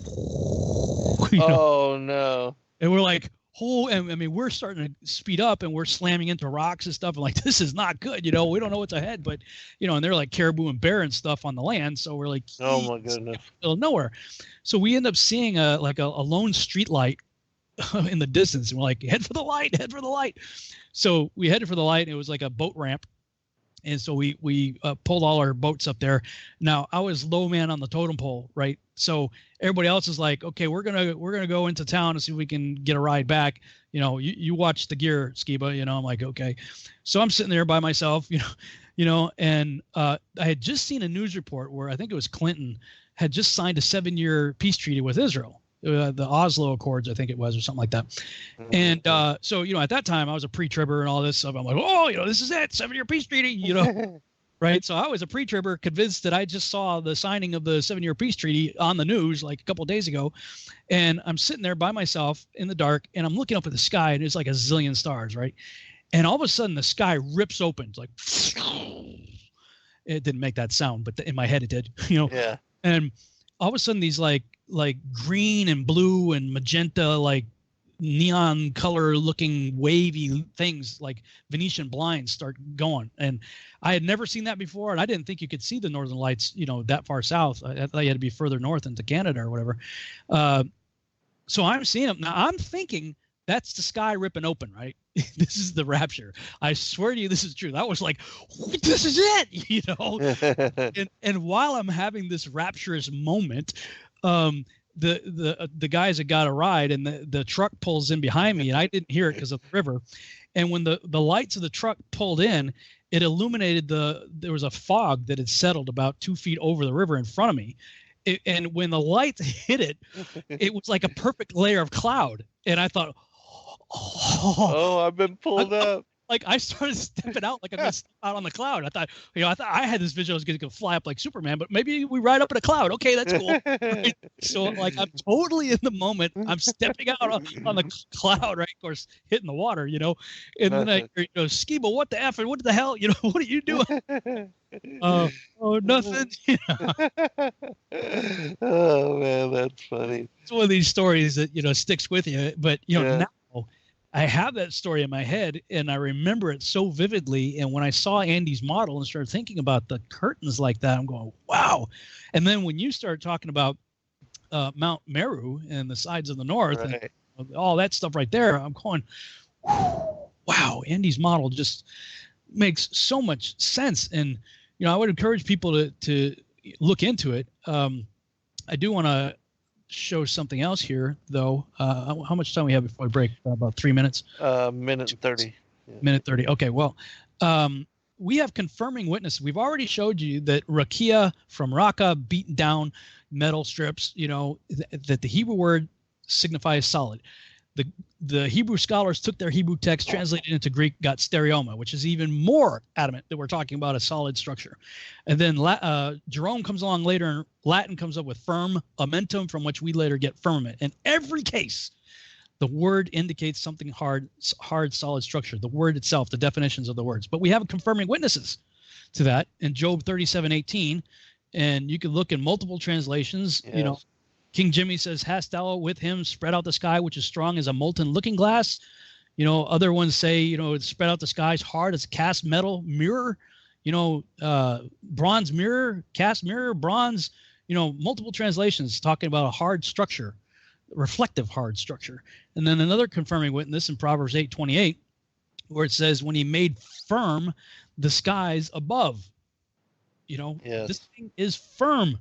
Oh no! And we're like, we're starting to speed up, and we're slamming into rocks and stuff, and like, this is not good. We don't know what's ahead, but and they're like caribou and bear and stuff on the land, so we're like, oh my goodness, middle of nowhere. So we end up seeing a lone street light in the distance, and we're like, head for the light. So we headed for the light, and it was like a boat ramp. And so we pulled all our boats up there. Now I was low man on the totem pole, right? So everybody else is like, okay, we're gonna go into town and see if we can get a ride back. You watch the gear, Skiba. I'm like, okay. So I'm sitting there by myself, and I had just seen a news report where I think it was Clinton had just signed a 7-year peace treaty with Israel, the Oslo Accords, I think it was, or something like that. And so, at that time I was a pre-tribber and all this stuff. I'm like, oh, this is it, 7-year peace treaty, right? So I was a pre-tribber, convinced that I just saw the signing of the 7-year peace treaty on the news like a couple of days ago. And I'm sitting there by myself in the dark, and I'm looking up at the sky, and it's like a zillion stars, right? And all of a sudden the sky rips open. It's like, it didn't make that sound, but in my head it did, Yeah. And all of a sudden these like green and blue and magenta, like neon color looking wavy things like Venetian blinds start going. And I had never seen that before. And I didn't think you could see the northern lights, that far south. I thought you had to be further north into Canada or whatever. So I'm seeing them. Now I'm thinking that's the sky ripping open, right? This is the rapture. I swear to you, this is true. That was like, this is it, and while I'm having this rapturous moment, the guys that got a ride, and the truck pulls in behind me, and I didn't hear it because of the river. And when the lights of the truck pulled in, it illuminated there was a fog that had settled about 2 feet over the river in front of me. And when the lights hit it, it was like a perfect layer of cloud. And I thought, oh, I've been pulled up. Like I started stepping out like I'm gonna step out on the cloud. I thought, I had this vision I was gonna go fly up like Superman, but maybe we ride up in a cloud. Okay, that's cool. Right? So like I'm totally in the moment. I'm stepping out on the cloud, right? Of course, hitting the water, And then I hear, Skiba, what the F and what the hell? What are you doing? Oh, nothing. Oh man, that's funny. It's one of these stories that sticks with you. But now I have that story in my head, and I remember it so vividly. And when I saw Andy's model and started thinking about the curtains like that, I'm going, wow. And then when you start talking about Mount Meru and the sides of the north, right, and all that stuff right there, I'm going, wow, Andy's model just makes so much sense. And I would encourage people to look into it. I do want to show something else here, though. How much time we have before we break? About 3 minutes. Minute 30. Yeah. Minute 30. Okay. Well, we have confirming witnesses. We've already showed you that raqiya from raka, beaten down metal strips. That the Hebrew word signifies solid. The Hebrew scholars took their Hebrew text, translated into Greek, got stereoma, which is even more adamant that we're talking about a solid structure. And then Jerome comes along later, and Latin comes up with firmamentum, from which we later get firmament. In every case, the word indicates something hard, solid structure. The word itself, the definitions of the words. But we have confirming witnesses to that in Job 37:18, and you can look in multiple translations. Yes. King Jimmy says, "Hast thou with him spread out the sky, which is strong as a molten looking glass?" Other ones say, spread out the skies hard as a cast metal mirror. Bronze mirror, cast mirror, bronze. Multiple translations talking about a hard structure, reflective hard structure. And then another confirming witness in Proverbs 8:28, where it says, "When he made firm the skies above." Yes. This thing is firm.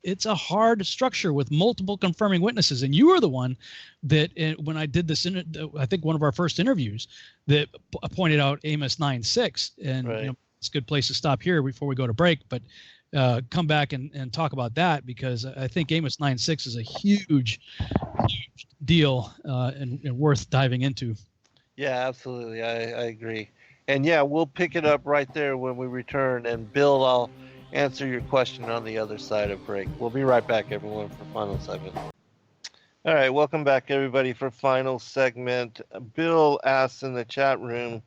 It's a hard structure with multiple confirming witnesses. And you were the one that, when I did this, I think one of our first interviews, that pointed out Amos 9:6. And right. It's a good place to stop here before we go to break. But come back and talk about that, because I think Amos 9:6 is a huge deal and worth diving into. Yeah, absolutely. I agree. And yeah, we'll pick it up right there when we return. And Bill, I'll answer your question on the other side of break. We'll be right back, everyone, for final segment. All right, welcome back, everybody, for final segment. Bill asks in the chat room,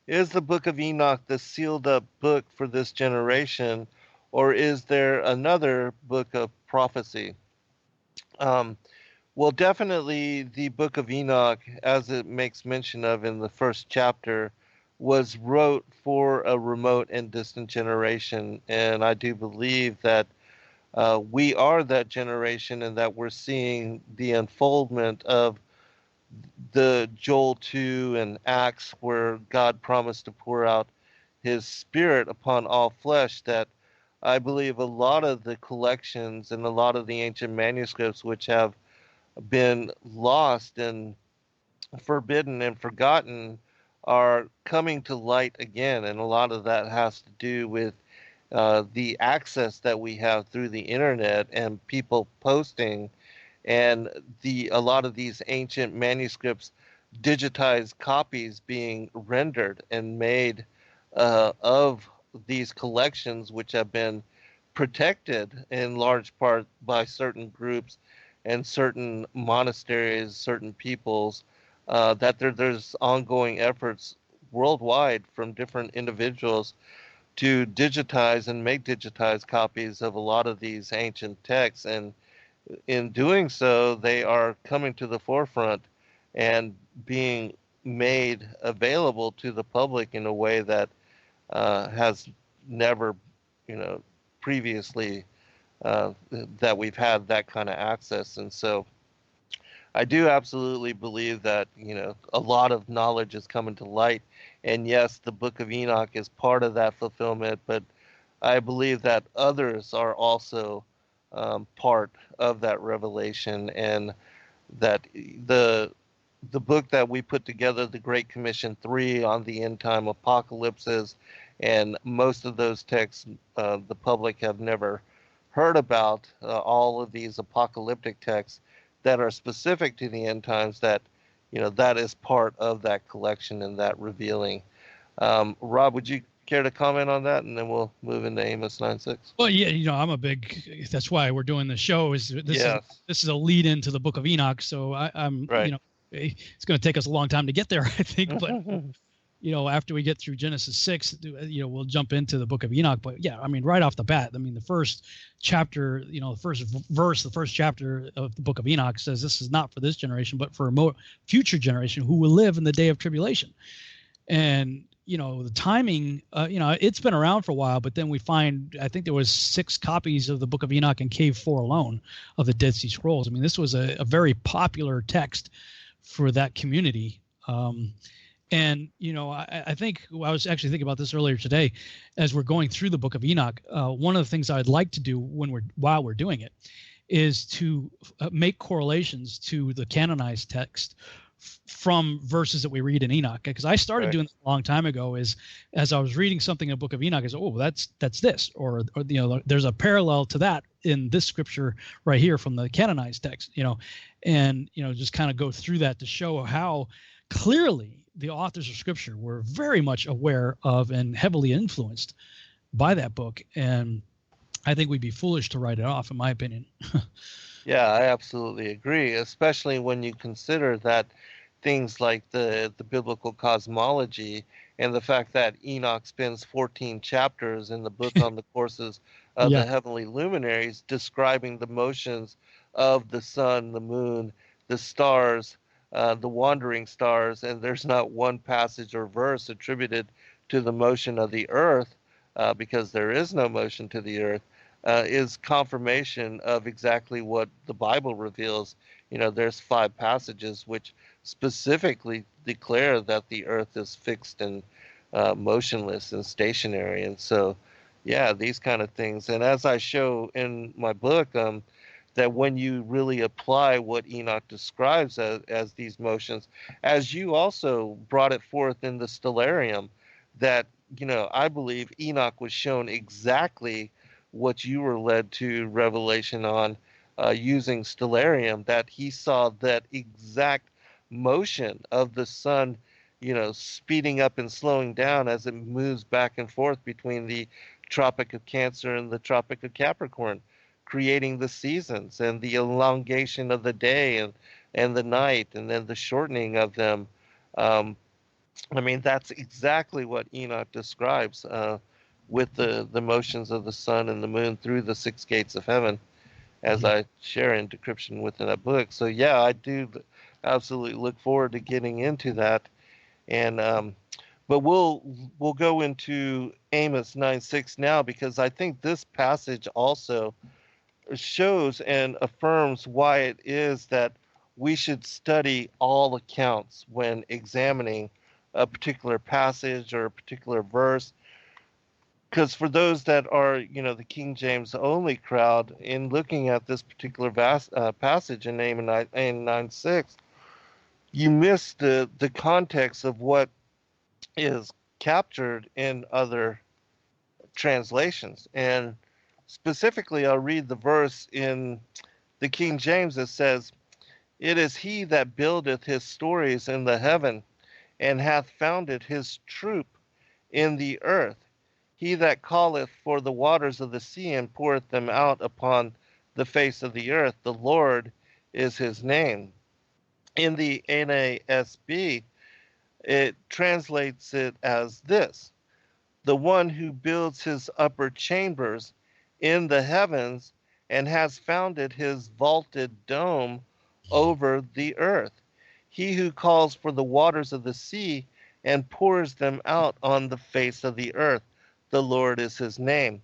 is the Book of Enoch the sealed up book for this generation, or is there another book of prophecy? Well, definitely the Book of Enoch, as it makes mention of in the first chapter, was wrote for a remote and distant generation. And I do believe that we are that generation, and that we're seeing the unfoldment of the Joel 2 and Acts, where God promised to pour out his spirit upon all flesh. That I believe a lot of the collections and a lot of the ancient manuscripts, which have been lost and forbidden and forgotten, are coming to light again. And a lot of that has to do with the access that we have through the internet and people posting, and a lot of these ancient manuscripts, digitized copies being rendered and made of these collections, which have been protected in large part by certain groups and certain monasteries, certain peoples, that there's ongoing efforts worldwide from different individuals to digitize and make digitized copies of a lot of these ancient texts. And in doing so, they are coming to the forefront and being made available to the public in a way that has never, previously that we've had that kind of access. And so I do absolutely believe that, a lot of knowledge is coming to light. And yes, the Book of Enoch is part of that fulfillment, but I believe that others are also part of that revelation, and that the book that we put together, the Great Commission 3 on the end time apocalypses, and most of those texts the public have never heard about, all of these apocalyptic texts that are specific to the end times, that that is part of that collection and that revealing. Rob, would you care to comment on that, and then we'll move into Amos 9:6? Well, yeah, I'm a big. That's why we're doing the show. This is a lead into the Book of Enoch. So I'm right. It's going to take us a long time to get there, I think. But after we get through Genesis 6, we'll jump into the Book of Enoch. But yeah, I mean, right off the bat, I mean, the first chapter, the first verse, the first chapter of the Book of Enoch says, "This is not for this generation, but for a future generation who will live in the day of tribulation." And the timing, it's been around for a while, but then we find, I think there was 6 copies of the Book of Enoch in Cave 4 alone of the Dead Sea Scrolls. I mean, this was a very popular text for that community. And, I think I was actually thinking about this earlier today as we're going through the Book of Enoch. One of the things I'd like to do while we're doing it is to make correlations to the canonized text from verses that we read in Enoch, because I started doing this a long time ago. Is as I was reading something in the Book of Enoch, I said, "Oh, that's this," or there's a parallel to that in this scripture right here from the canonized text, and just kind of go through that to show how clearly the authors of Scripture were very much aware of and heavily influenced by that book, and I think we'd be foolish to write it off, in my opinion. Yeah, I absolutely agree, especially when you consider that things like the biblical cosmology and the fact that Enoch spends 14 chapters in the book on the courses of the heavenly luminaries describing the motions of the sun, the moon, the stars, the wandering stars, and there's not one passage or verse attributed to the motion of the earth, because there is no motion to the earth, is confirmation of exactly what the Bible reveals. There's 5 passages which specifically declare that the earth is fixed and motionless and stationary. And so, yeah, these kind of things. And as I show in my book, that when you really apply what Enoch describes as these motions, as you also brought it forth in the Stellarium, that, I believe Enoch was shown exactly what you were led to revelation on, using Stellarium, that he saw that exact motion of the sun, speeding up and slowing down as it moves back and forth between the Tropic of Cancer and the Tropic of Capricorn, creating the seasons and the elongation of the day and the night, and then the shortening of them. I mean, that's exactly what Enoch describes with the motions of the sun and the moon through the 6 gates of heaven, as I share in Decryption within that book. So yeah, I do absolutely look forward to getting into that. And but we'll go into Amos 9:6 now, because I think this passage also shows and affirms why it is that we should study all accounts when examining a particular passage or a particular verse. Because for those that are, the King James only crowd, in looking at this particular passage in Amos 9:6, you miss the context of what is captured in other translations. And specifically, I'll read the verse in the King James that says, "It is he that buildeth his stories in the heaven, and hath founded his troop in the earth. He that calleth for the waters of the sea, and poureth them out upon the face of the earth. The Lord is his name." In the NASB, it translates it as this: "The one who builds his upper chambers in the heavens, and has founded his vaulted dome over the earth. He who calls for the waters of the sea, and pours them out on the face of the earth. The Lord is his name."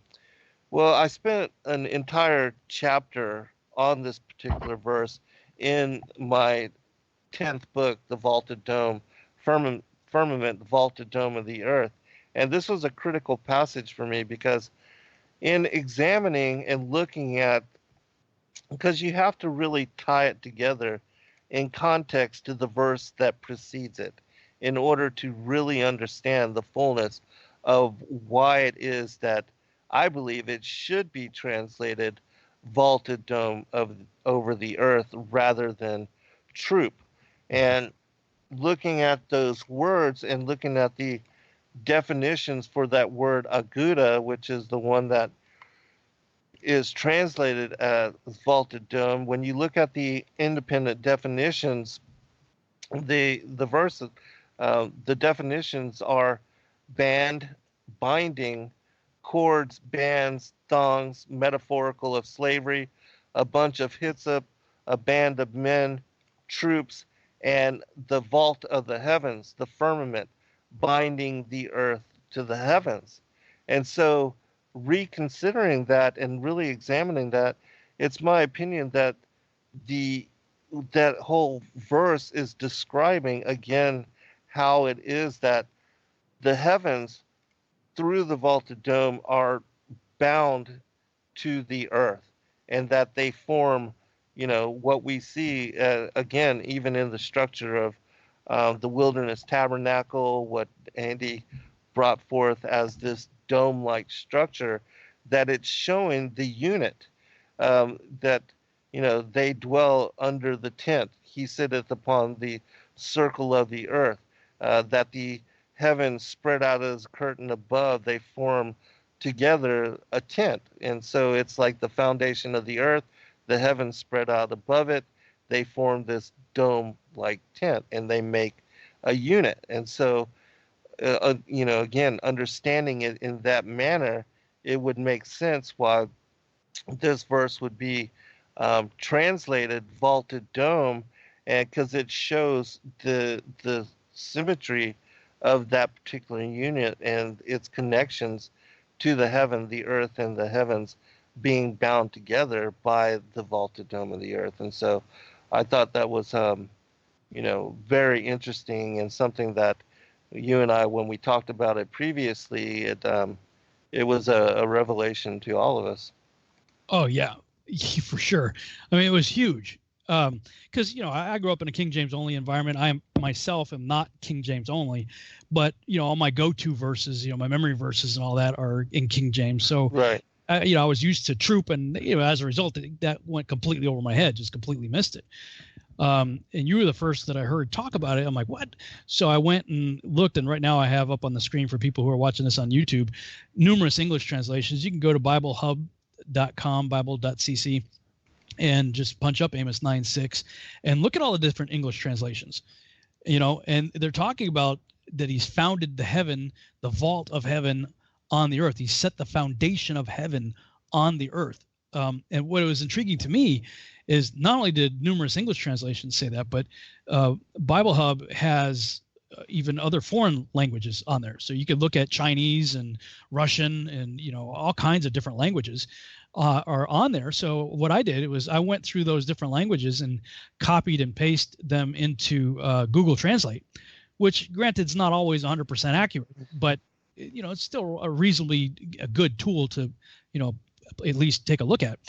Well, I spent an entire chapter on this particular verse in my 10th book, The Vaulted Dome, Firmament, the Vaulted Dome of the Earth. And this was a critical passage for me, because in examining and looking at, because you have to really tie it together in context to the verse that precedes it in order to really understand the fullness of why it is that I believe it should be translated vaulted dome over the earth rather than troop. And looking at those words and looking at the definitions for that word aguda, which is the one that is translated as vaulted dome, when you look at the independent definitions, the verses, the definitions are band, binding, cords, bands, thongs, metaphorical of slavery, a bunch of hyssop, a band of men, troops, and the vault of the heavens, the firmament, binding the earth to the heavens. And so, reconsidering that and really examining that, it's my opinion that that whole verse is describing again how it is that the heavens through the vaulted dome are bound to the earth, and that they form, what we see again, even in the structure of the wilderness tabernacle, what Andy brought forth as this dome-like structure, that it's showing the unit, that, they dwell under the tent. He sitteth upon the circle of the earth, that the heavens spread out as a curtain above, they form together a tent. And so it's like the foundation of the earth, the heavens spread out above it, they form this dome-like tent, and they make a unit. And so, again, understanding it in that manner, it would make sense why this verse would be translated vaulted dome, and because it shows the symmetry of that particular unit and its connections to the heaven, the earth, and the heavens being bound together by the vaulted dome of the earth. And so I thought that was, very interesting, and something that you and I, when we talked about it previously, it was a revelation to all of us. Oh, yeah, for sure. I mean, it was huge. Because, I grew up in a King James only environment. I myself am not King James only, but, all my go-to verses, my memory verses and all that are in King James. So, right. I was used to troop, and, as a result, that went completely over my head, just completely missed it. And you were the first that I heard talk about it. I'm like, what? So I went and looked, and right now I have up on the screen for people who are watching this on YouTube, numerous English translations. You can go to BibleHub.com, Bible.cc, and just punch up Amos 9:6 and look at all the different English translations, and they're talking about that he's founded the heaven, the vault of heaven on the earth. He set the foundation of heaven on the earth. And what was intriguing to me is not only did numerous English translations say that, but Bible Hub has even other foreign languages on there. So you could look at Chinese and Russian and, all kinds of different languages are on there. So what I did was I went through those different languages and copied and pasted them into Google Translate, which granted is not always 100% accurate, but it's still a reasonably good tool to, at least take a look at.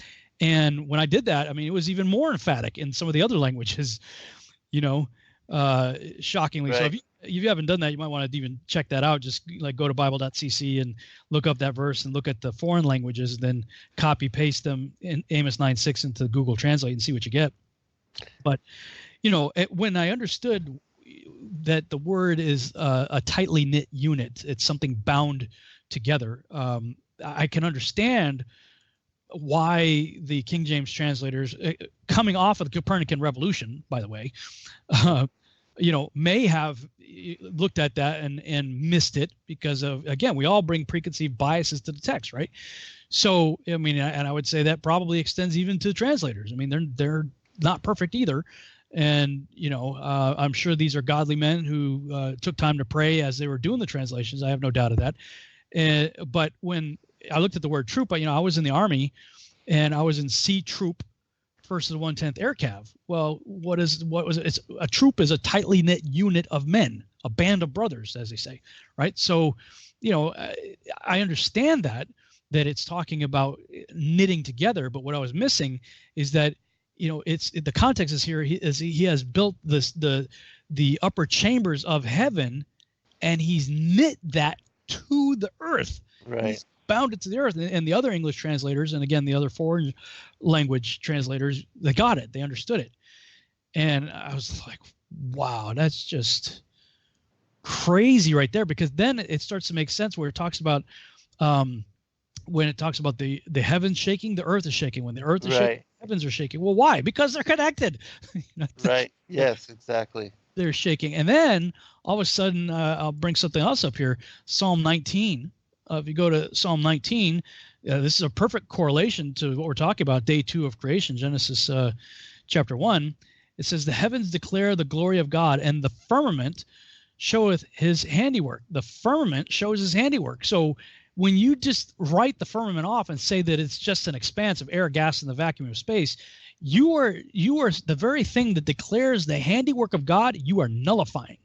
And when I did that, I mean, it was even more emphatic in some of the other languages, shockingly. Right. So if you haven't done that, you might want to even check that out. Just like go to bible.cc and look up that verse and look at the foreign languages, and then copy paste them in Amos 9:6 into Google Translate and see what you get. But, when I understood that the word is a tightly knit unit, it's something bound together. I can understand why the King James translators, coming off of the Copernican revolution, by the way, may have looked at that and missed it because of, again, we all bring preconceived biases to the text, right? So, and I would say that probably extends even to translators. They're not perfect either. And, I'm sure these are godly men who took time to pray as they were doing the translations. I have no doubt of that. But when I looked at the word troop, I was in the Army and I was in C Troop, 1st of the 110th Air Cav. Well, what was it? It's a troop is a tightly knit unit of men, a band of brothers, as they say, right? So, I understand that it's talking about knitting together. But what I was missing is that, it's the context is here. He has built the upper chambers of heaven, and he's knit that to the earth. Right. He's bound it to the earth. And the other English translators, and again, the other foreign language translators, they got it. They understood it. And I was like, wow, that's just crazy right there. Because then it starts to make sense where it talks about, when it talks about the heavens shaking, the earth is shaking. When the earth is shaking, the heavens are shaking. Well, why? Because they're connected. Right. Yes, exactly. They're shaking. And then all of a sudden, I'll bring something else up here. Psalm 19. If you go to Psalm 19, this is a perfect correlation to what we're talking about, day 2 of creation, Genesis chapter 1. It says, the heavens declare the glory of God, and the firmament showeth his handiwork. The firmament shows his handiwork. So when you just write the firmament off and say that it's just an expanse of air, gas, and the vacuum of space, you are the very thing that declares the handiwork of God, you are nullifying.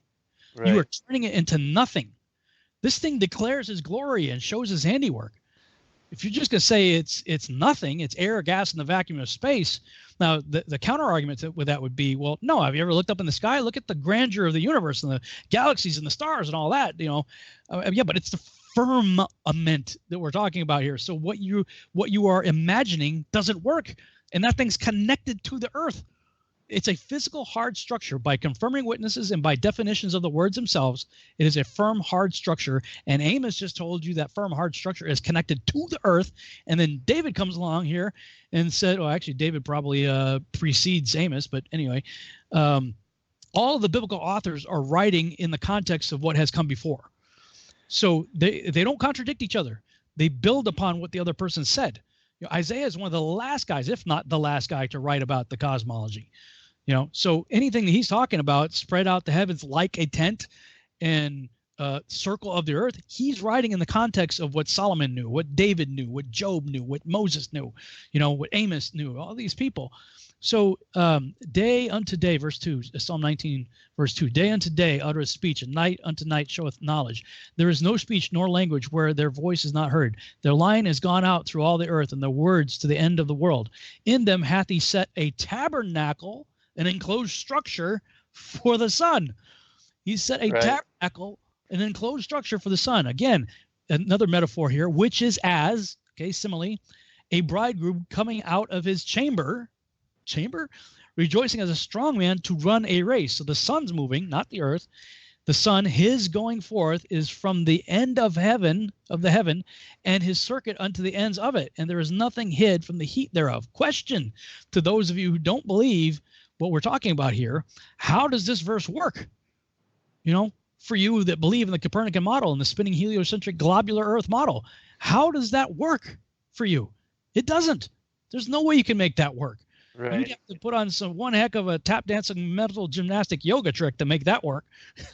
Right. You are turning it into nothing. This thing declares his glory and shows his handiwork. If you're just going to say it's nothing, it's air, gas, and the vacuum of space. Now, the counter argument with that would be, well, no, have you ever looked up in the sky? Look at the grandeur of the universe and the galaxies and the stars and all that, yeah, but it's the firmament that we're talking about here. So what you are imagining doesn't work, and that thing's connected to the earth. It's a physical hard structure. By confirming witnesses and by definitions of the words themselves, it is a firm hard structure. And Amos just told you that firm hard structure is connected to the earth. And then David comes along here and said, well, actually David probably precedes Amos, but anyway, all of the biblical authors are writing in the context of what has come before. So they don't contradict each other. They build upon what the other person said. Isaiah is one of the last guys, if not the last guy, to write about the cosmology. So anything that he's talking about, spread out the heavens like a tent and circle of the earth, he's writing in the context of what Solomon knew, what David knew, what Job knew, what Moses knew, what Amos knew, all these people. So day unto day, verse 2, Psalm 19, verse 2, day unto day uttereth speech, and night unto night showeth knowledge. There is no speech nor language where their voice is not heard. Their line is gone out through all the earth, and their words to the end of the world. In them hath he set a tabernacle, an enclosed structure for the sun. He set a tabernacle, an enclosed structure for the sun. Again, another metaphor here, which is as, simile, a bridegroom coming out of his chamber, rejoicing as a strong man to run a race. So the sun's moving, not the earth. The sun, his going forth is from the end of heaven, and his circuit unto the ends of it. And there is nothing hid from the heat thereof. Question to those of you who don't believe what we're talking about here, how does this verse work? For you that believe in the Copernican model and the spinning heliocentric globular earth model, how does that work for you? It doesn't. There's no way you can make that work. Right. You'd have to put on one heck of a tap dancing mental gymnastic yoga trick to make that work.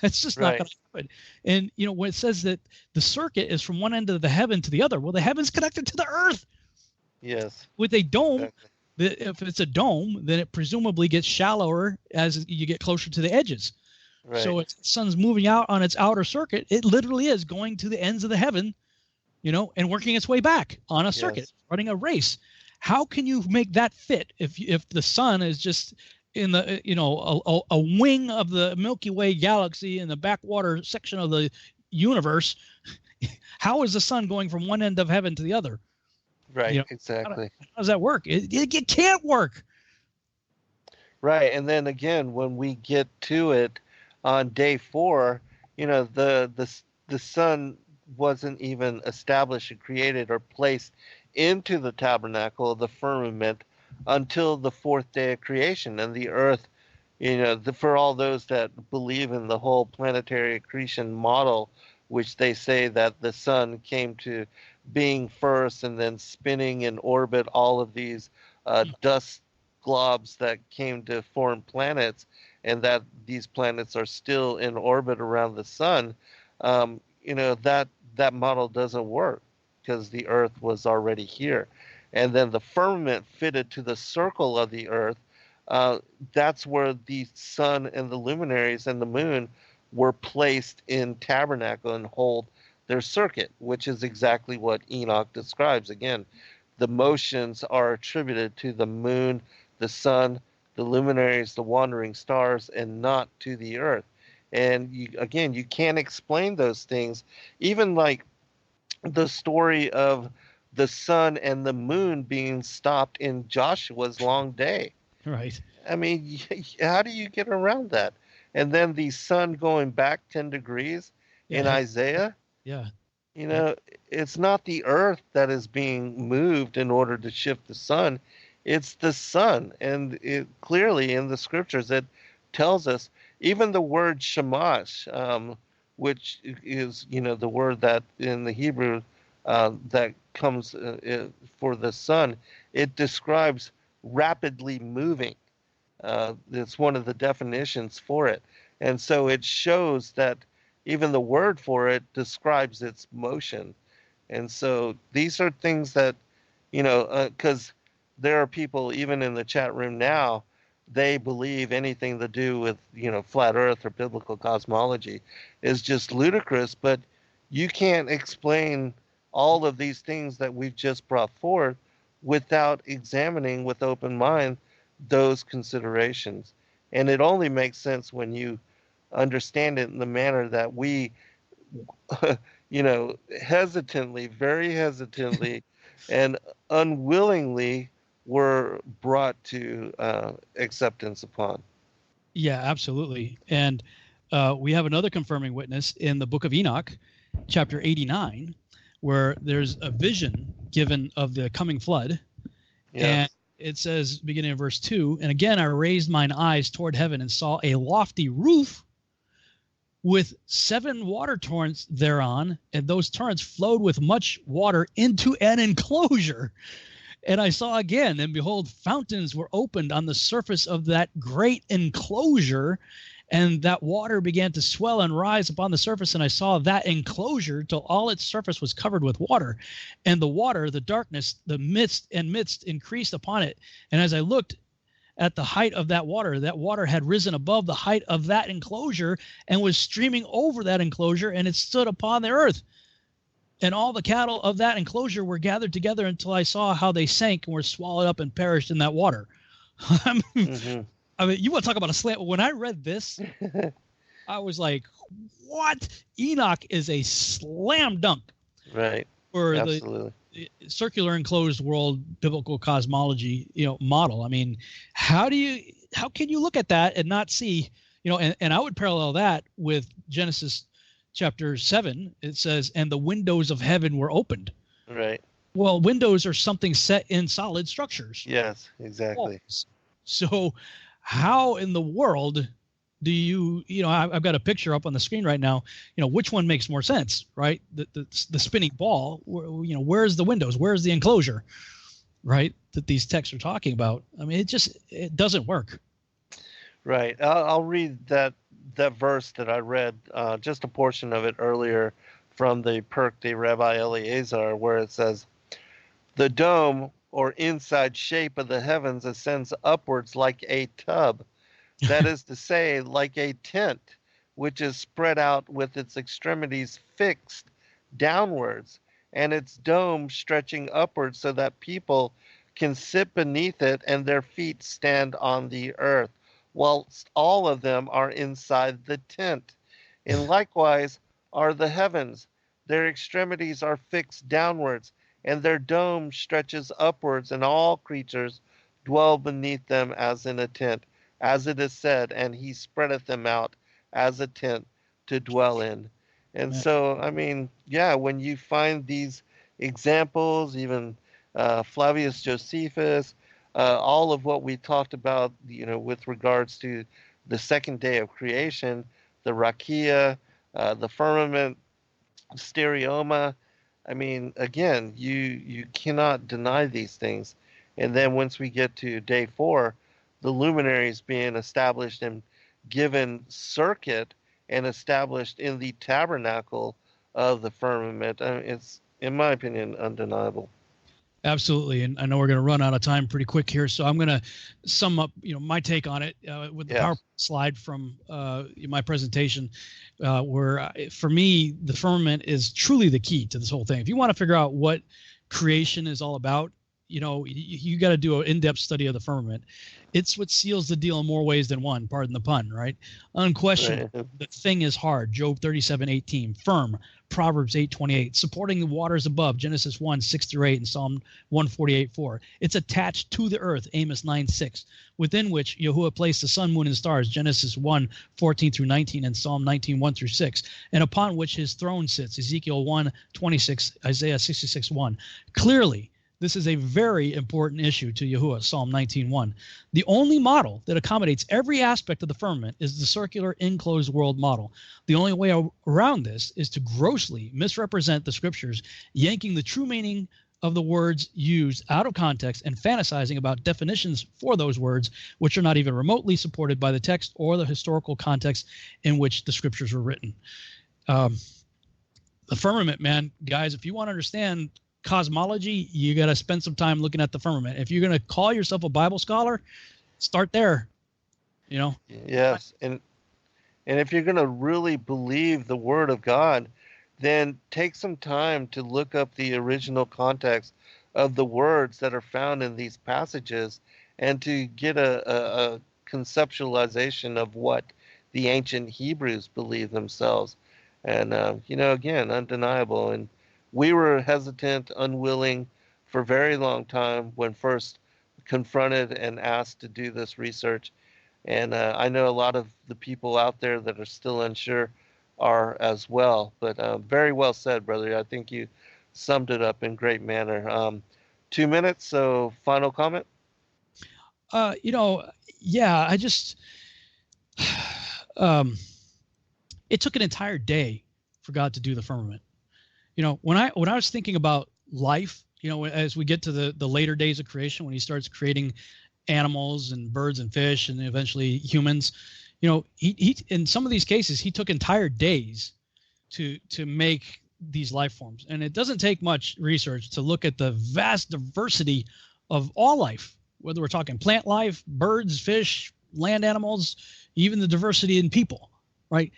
It's just not going to happen. And, when it says that the circuit is from one end of the heaven to the other, well, the heaven's connected to the earth. Yes. With a dome, if it's a dome, then it presumably gets shallower as you get closer to the edges. Right. So if the sun's moving out on its outer circuit, it literally is going to the ends of the heaven, and working its way back on a circuit, running a race. How can you make that fit if the sun is just in the a wing of the Milky Way galaxy in the backwater section of the universe. How is the sun going from one end of heaven to the other? Right, How exactly. does that work? It can't work. Right, and then again, when we get to it on day 4, the sun wasn't even established and created or placed into the tabernacle, the firmament, until the 4th day of creation, and the earth. For all those that believe in the whole planetary accretion model, which they say that the sun came to being first and then spinning in orbit all of these dust globs that came to form planets, and that these planets are still in orbit around the sun, that model doesn't work because the earth was already here. And then the firmament fitted to the circle of the earth. That's where the sun and the luminaries and the moon were placed in tabernacle and hold their circuit, which is exactly what Enoch describes. Again, the motions are attributed to the moon, the sun, the luminaries, the wandering stars, and not to the earth. And you can't explain those things. Even like the story of the sun and the moon being stopped in Joshua's long day. Right. I mean, how do you get around that? And then the sun going back 10 degrees in Yeah. Isaiah, Yeah. you know, it's not the earth that is being moved in order to shift the sun. It's the sun. And it clearly in the scriptures, it tells us even the word shamash, which is, the word that in the Hebrew that comes for the sun, it describes rapidly moving. It's one of the definitions for it. And so it shows that even the word for it describes its motion. And so these are things that, because there are people even in the chat room now, they believe anything to do with, flat earth or biblical cosmology is just ludicrous, but you can't explain all of these things that we've just brought forth without examining with open mind those considerations. And it only makes sense when you understand it in the manner that we, hesitantly, very hesitantly, and unwillingly were brought to acceptance upon. Yeah, absolutely. And we have another confirming witness in the Book of Enoch, chapter 89, where there's a vision given of the coming flood. Yes. And it says, beginning of verse 2, and again I raised mine eyes toward heaven and saw a lofty roof with 7 water torrents thereon, and those torrents flowed with much water into an enclosure. And I saw again, and behold, fountains were opened on the surface of that great enclosure, and that water began to swell and rise upon the surface. And I saw that enclosure till all its surface was covered with water. And the water, the darkness, the mist increased upon it. And as I looked at the height of that water had risen above the height of that enclosure and was streaming over that enclosure, and it stood upon the earth. And all the cattle of that enclosure were gathered together until I saw how they sank and were swallowed up and perished in that water. I mean, you want to talk about a slam. When I read this, I was like, what? Enoch is a slam dunk. Right. For Absolutely. The circular enclosed world biblical cosmology, model. I mean, how can you look at that and not see, and I would parallel that with Genesis chapter 7. It says, and the windows of heaven were opened. Right. Well, windows are something set in solid structures. Yes, exactly. So how in the world do you, I've got a picture up on the screen right now, which one makes more sense, right? The spinning ball, where's the windows? Where's the enclosure, right? That these texts are talking about. I mean, it doesn't work. Right. I'll read that verse that I read, just a portion of it earlier from the Perk de Rabbi Eleazar, where it says, the dome or inside shape of the heavens ascends upwards like a tub. That is to say, like a tent, which is spread out with its extremities fixed downwards, and its dome stretching upwards so that people can sit beneath it and their feet stand on the earth. whilst all of them are inside the tent. And likewise are the heavens. Their extremities are fixed downwards, and their dome stretches upwards, and all creatures dwell beneath them as in a tent, as it is said, and he spreadeth them out as a tent to dwell in. And so, I mean, yeah, when you find these examples, even Flavius Josephus, all of what we talked about, with regards to the second day of creation, the raqiya, the firmament, stereoma. I mean, again, you cannot deny these things. And then once we get to day 4, the luminaries being established and given circuit and established in the tabernacle of the firmament, it's, in my opinion, undeniable. Absolutely, and I know we're going to run out of time pretty quick here, so I'm going to sum up, my take on it with the PowerPoint slide from my presentation, where for me the firmament is truly the key to this whole thing. If you want to figure out what creation is all about, you got to do an in-depth study of the firmament. It's what seals the deal in more ways than one, pardon the pun, right? Unquestioned, the thing is hard, Job 37:18, firm, Proverbs 8:28, supporting the waters above, Genesis 1:6-8, and Psalm 148:4. It's attached to the earth, Amos 9:6, within which Yahuwah placed the sun, moon, and stars, Genesis 1:14-19, and Psalm 19:1-6, and upon which his throne sits, Ezekiel 1:26, Isaiah 66:1. Clearly, this is a very important issue to Yahuwah, Psalm 19:1. The only model that accommodates every aspect of the firmament is the circular enclosed world model. The only way around this is to grossly misrepresent the scriptures, yanking the true meaning of the words used out of context and fantasizing about definitions for those words, which are not even remotely supported by the text or the historical context in which the scriptures were written. The firmament, man, guys, if you want to understand cosmology, you got to spend some time looking at the firmament. If you're going to call yourself a Bible scholar, start there. Yes, and if you're going to really believe the Word of God, then take some time to look up the original context of the words that are found in these passages, and to get a conceptualization of what the ancient Hebrews believed themselves. And again, undeniable. And we were hesitant, unwilling for a very long time when first confronted and asked to do this research. And I know a lot of the people out there that are still unsure are as well. But very well said, brother. I think you summed it up in great manner. 2 minutes, so final comment? Yeah, I just it took an entire day for God to do the firmament. When I was thinking about life, as we get to the later days of creation, when he starts creating animals and birds and fish and eventually humans, he in some of these cases, he took entire days to make these life forms. And it doesn't take much research to look at the vast diversity of all life, whether we're talking plant life, birds, fish, land animals, even the diversity in people, right?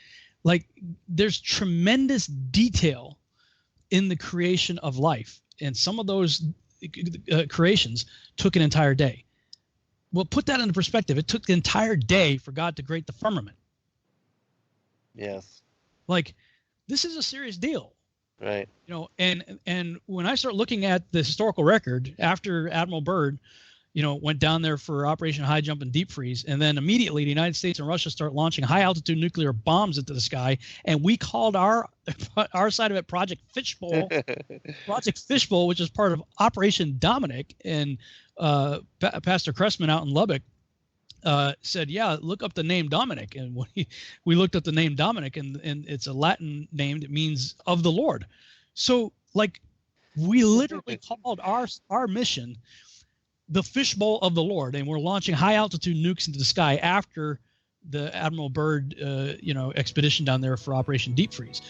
Like there's tremendous detail in the creation of life, and some of those creations took an entire day. Well, put that into perspective. It took the entire day for God to create the firmament. Yes. Like, this is a serious deal. Right. And when I start looking at the historical record after Admiral Byrd, went down there for Operation High Jump and Deep Freeze, and then immediately the United States and Russia start launching high-altitude nuclear bombs into the sky, and we called our side of it Project Fishbowl, which is part of Operation Dominic, and Pastor Cressman out in Lubbock said, yeah, look up the name Dominic, and when we looked up the name Dominic, and it's a Latin name, it means of the Lord. So, like, we literally called our mission the fishbowl of the Lord, and we're launching high altitude nukes into the sky after the Admiral Byrd, expedition down there for Operation Deep Freeze.